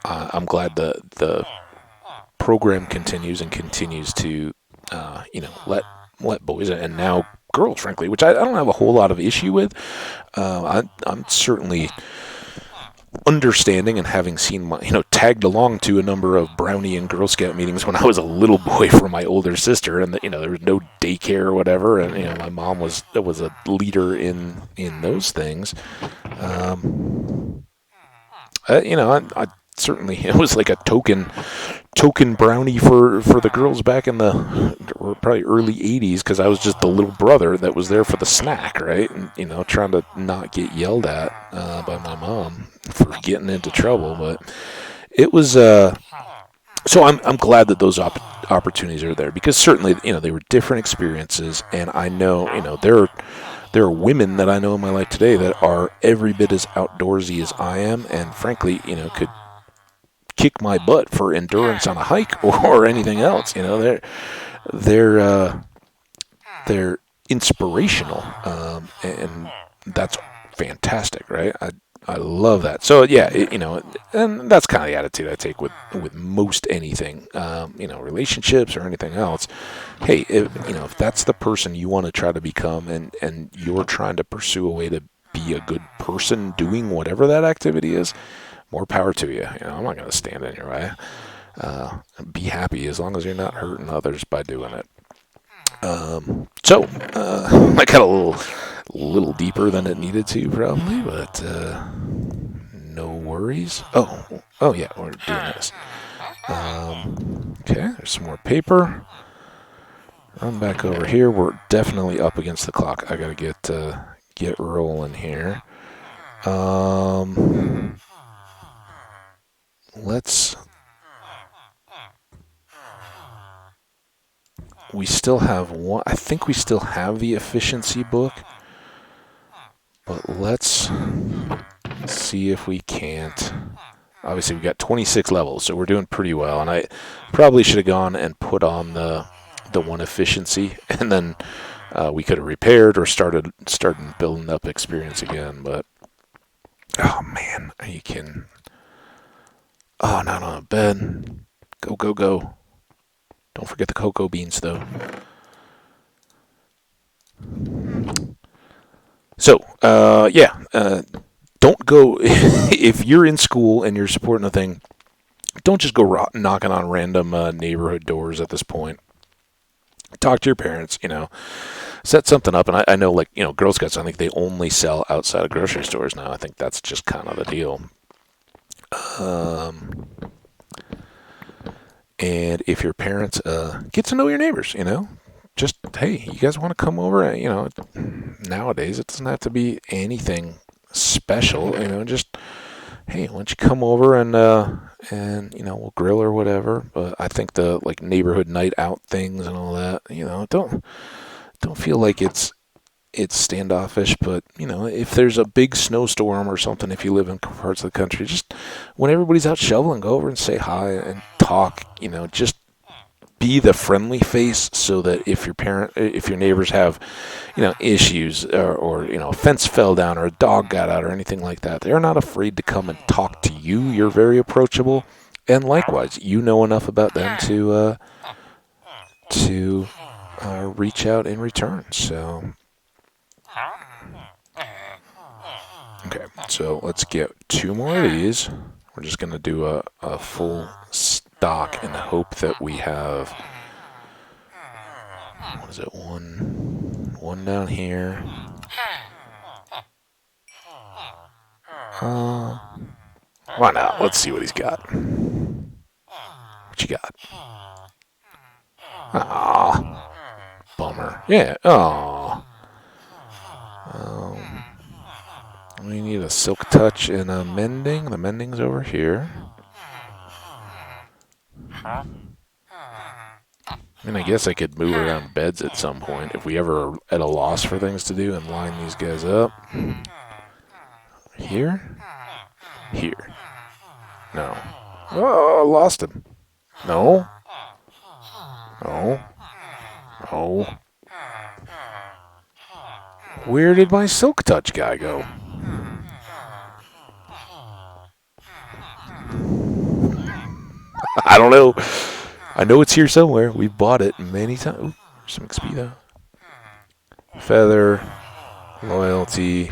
I'm glad the program continues to let boys and now girls, frankly, which I don't have a whole lot of issue with. I'm certainly understanding, and having seen tagged along to a number of Brownie and Girl Scout meetings when I was a little boy for my older sister, and there was no daycare or whatever, and my mom was a leader in those things. I certainly, it was like a token Brownie for the girls back in the probably early 80s, because I was just the little brother that was there for the snack, right? And trying to not get yelled at by my mom for getting into trouble. But it was so I'm glad that those opportunities are there, because certainly they were different experiences, and I know there are women that I know in my life today that are every bit as outdoorsy as I am, and frankly could kick my butt for endurance on a hike or anything else. They're inspirational, and that's fantastic, right? I love that. So yeah, and that's kind of the attitude I take with most anything, relationships or anything else. Hey, if that's the person you want to try to become, and you're trying to pursue a way to be a good person doing whatever that activity is, more power to you. I'm not going to stand in your way. Be happy as long as you're not hurting others by doing it. I got a little deeper than it needed to, probably, but no worries. Oh yeah, we're doing this. Okay, there's some more paper. Run back over here. We're definitely up against the clock. I gotta get rolling here. We still have one. I think we still have the efficiency book, but let's see if we can't. Obviously, we've got 26 levels, so we're doing pretty well. And I probably should have gone and put on the one efficiency, and then we could have repaired or started building up experience again. But oh man, you can. Oh, not on a bed. Go, go, go. Don't forget the cocoa beans, though. So, don't go, if you're in school and you're supporting a thing, don't just go knocking on random neighborhood doors at this point. Talk to your parents, set something up. And I know, Girl Scouts, I think they only sell outside of grocery stores now. I think that's just kind of the deal. And if your parents get to know your neighbors, just, hey, you guys want to come over? Nowadays it doesn't have to be anything special, just, hey, why don't you come over and we'll grill or whatever. But I think the neighborhood night out things and all that, don't feel like it's standoffish, but if there's a big snowstorm or something, if you live in parts of the country, just when everybody's out shoveling, go over and say hi and talk. Just be the friendly face, so that if your neighbors have issues, or a fence fell down or a dog got out or anything like that, they're not afraid to come and talk to you. You're very approachable, and likewise, you know enough about them to reach out in return. So. Okay, so let's get 2 more of these. We're just going to do a full stock and hope that we have, what is it, one down here. Why not? Let's see what he's got. What you got? Aw, bummer. Yeah, aw. We need a silk touch and a mending. The mending's over here. I guess I could move around beds at some point if we ever are at a loss for things to do and line these guys up. Here? Here. No. Oh, I lost him. No. No. No. Where did my silk touch guy go? I don't know. I know it's here somewhere. We bought it many times. Ooh, some XP though. Feather, loyalty,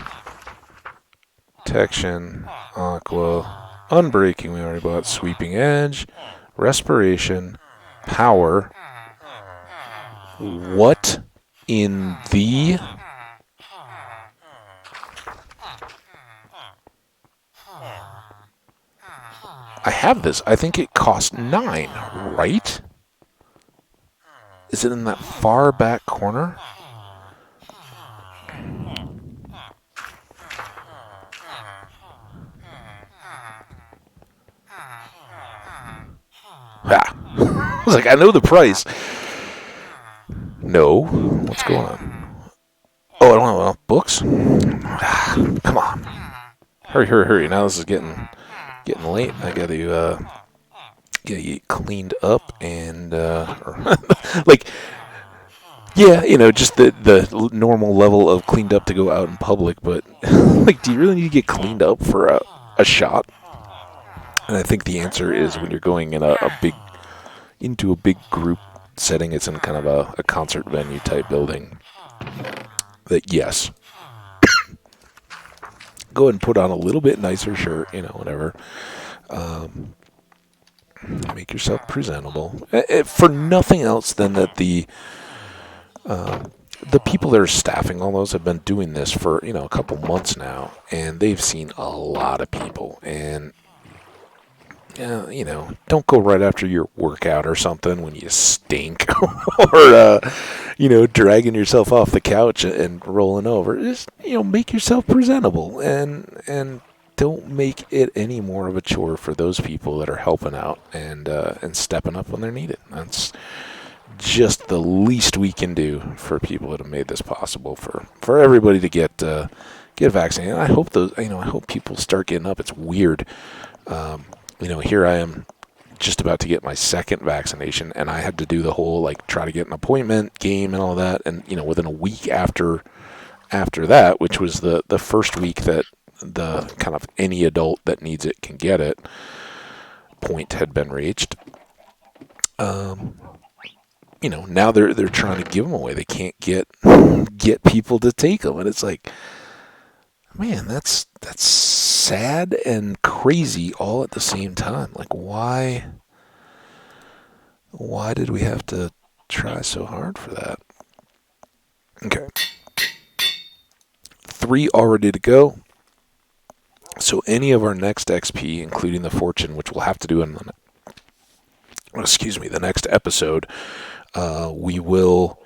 protection, aqua, unbreaking. We already bought sweeping edge, respiration, power. What in the? I have this. I think it cost 9, right? Is it in that far back corner? I was like, I know the price. No. What's going on? Oh, I don't know. Books? Come on. Hurry, hurry, hurry. Now this is getting late. I got to get cleaned up and Yeah, just the normal level of cleaned up to go out in public, but like, do you really need to get cleaned up for a shot? And I think the answer is when you're going in into a big group setting, it's in kind of a concert venue type building. That yes, go ahead and put on a little bit nicer shirt, whatever. Um, Make yourself presentable. For nothing else than that the people that are staffing all those have been doing this for a couple months now, and they've seen a lot of people. And don't go right after your workout or something when you stink, or dragging yourself off the couch and rolling over. Just make yourself presentable, and don't make it any more of a chore for those people that are helping out and stepping up when they're needed. That's just the least we can do for people that have made this possible for everybody to get vaccinated. I hope I hope people start getting up. It's weird. Here I am just about to get my second vaccination, and I had to do the whole try to get an appointment game and all that, and within a week after that, which was the first week that the kind of any adult that needs it can get it point had been reached. Now they're trying to give them away. They can't get people to take them, and it's like, man, that's sad and crazy all at the same time. Like, why did we have to try so hard for that? Okay, 3 all ready to go. So any of our next XP, including the fortune, which we'll have to do in the next episode, we'll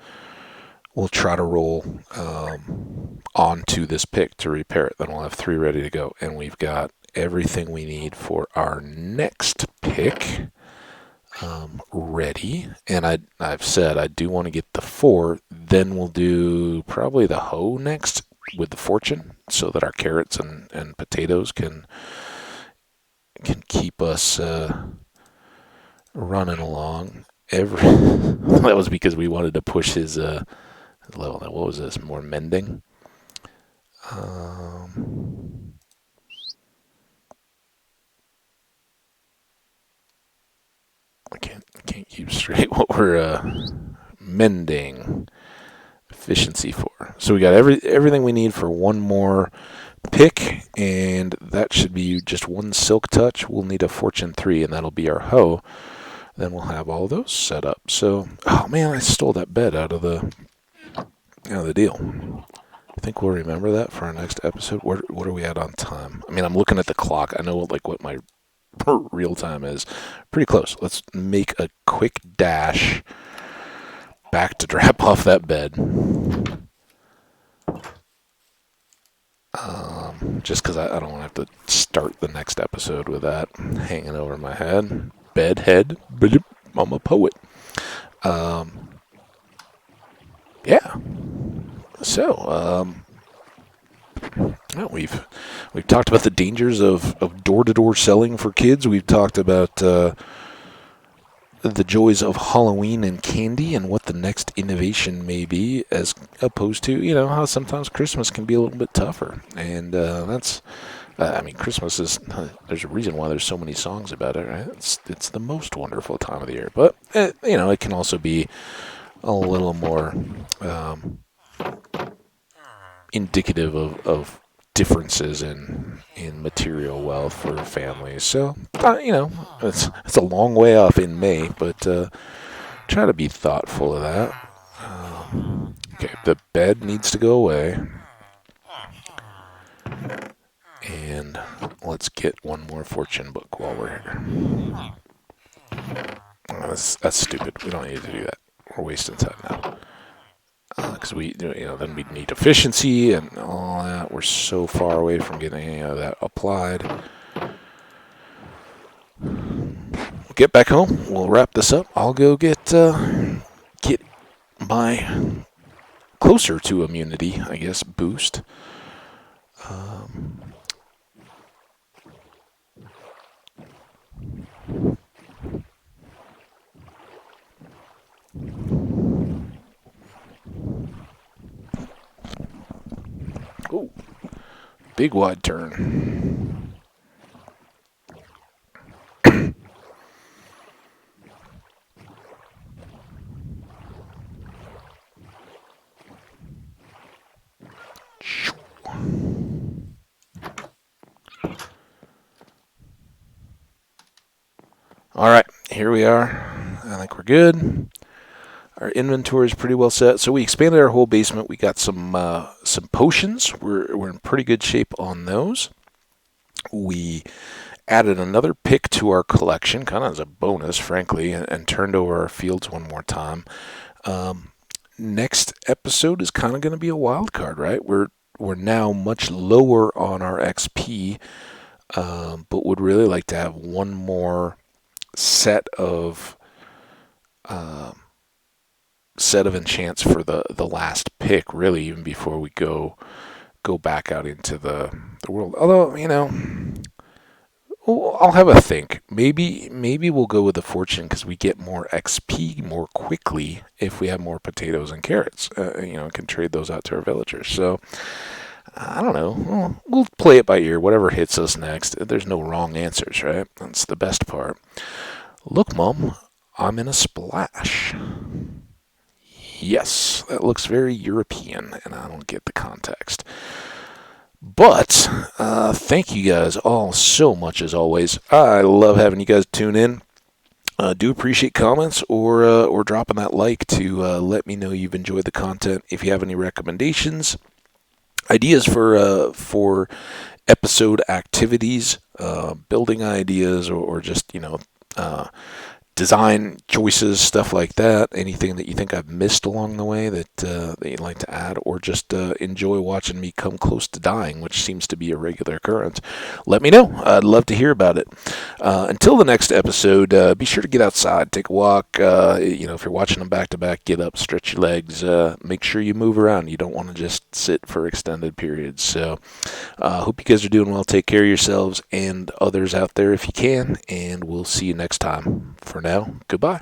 try to roll onto this pick to repair it. Then we'll have 3 ready to go, and we've got everything we need for our next pick ready. And I've said I do want to get the 4. Then we'll do probably the hoe next with the fortune, so that our carrots and potatoes can keep us running along. That was because we wanted to push his level. Now, what was this? More mending. I can't keep straight what we're mending efficiency for. So we got everything we need for one more pick, and that should be just 1 silk touch. We'll need a fortune 3, and that'll be our hoe. Then we'll have all those set up. So, oh man, I stole that bed out of the deal. I think we'll remember that for our next episode. What are we at on time? I mean, I'm looking at the clock. I know what my real time is. Pretty close. Let's make a quick dash back to drop off that bed. Just because I don't want to have to start the next episode with that hanging over my head. Bedhead. I'm a poet. Yeah. So, we've talked about the dangers of door-to-door selling for kids. We've talked about the joys of Halloween and candy and what the next innovation may be, as opposed to, how sometimes Christmas can be a little bit tougher. And that's, Christmas is, there's a reason why there's so many songs about it, right? It's the most wonderful time of the year. But, it can also be a little more indicative of differences in material wealth for families. So, it's a long way off in May, but try to be thoughtful of that. Okay, the bed needs to go away. And let's get one more fortune book while we're here. Oh, that's stupid. We don't need to do that. We're wasting time now. Because then we'd need efficiency and all that. We're so far away from getting any of that applied. We'll get back home. We'll wrap this up. I'll go get my closer to immunity, I guess, boost. Oh, big wide turn. All right, here we are. I think we're good. Our inventory is pretty well set. So we expanded our whole basement. We got some potions. We're in pretty good shape on those. We added another pick to our collection, kind of as a bonus, frankly, and turned over our fields one more time. Next episode is kind of going to be a wild card, right? We're now much lower on our XP, but would really like to have one more set of enchants for the last pick, really, even before we go back out into the world. Although, I'll have a think. Maybe we'll go with the fortune because we get more XP more quickly if we have more potatoes and carrots. Can trade those out to our villagers. So I don't know. We'll play it by ear. Whatever hits us next. There's no wrong answers, right? That's the best part. Look, Mom, I'm in a splash. Yes, that looks very European, and I don't get the context. But thank you guys all so much as always. I love having you guys tune in. Do appreciate comments or dropping that like to let me know you've enjoyed the content. If you have any recommendations, ideas for episode activities, building ideas, or just design choices, stuff like that. Anything that you think I've missed along the way that you'd like to add, or just enjoy watching me come close to dying, which seems to be a regular occurrence, let me know. I'd love to hear about it. Until the next episode, be sure to get outside, take a walk. If you're watching them back to back, get up, stretch your legs, make sure you move around. You don't want to just sit for extended periods. So hope you guys are doing well. Take care of yourselves and others out there if you can, and we'll see you next time. For now, goodbye.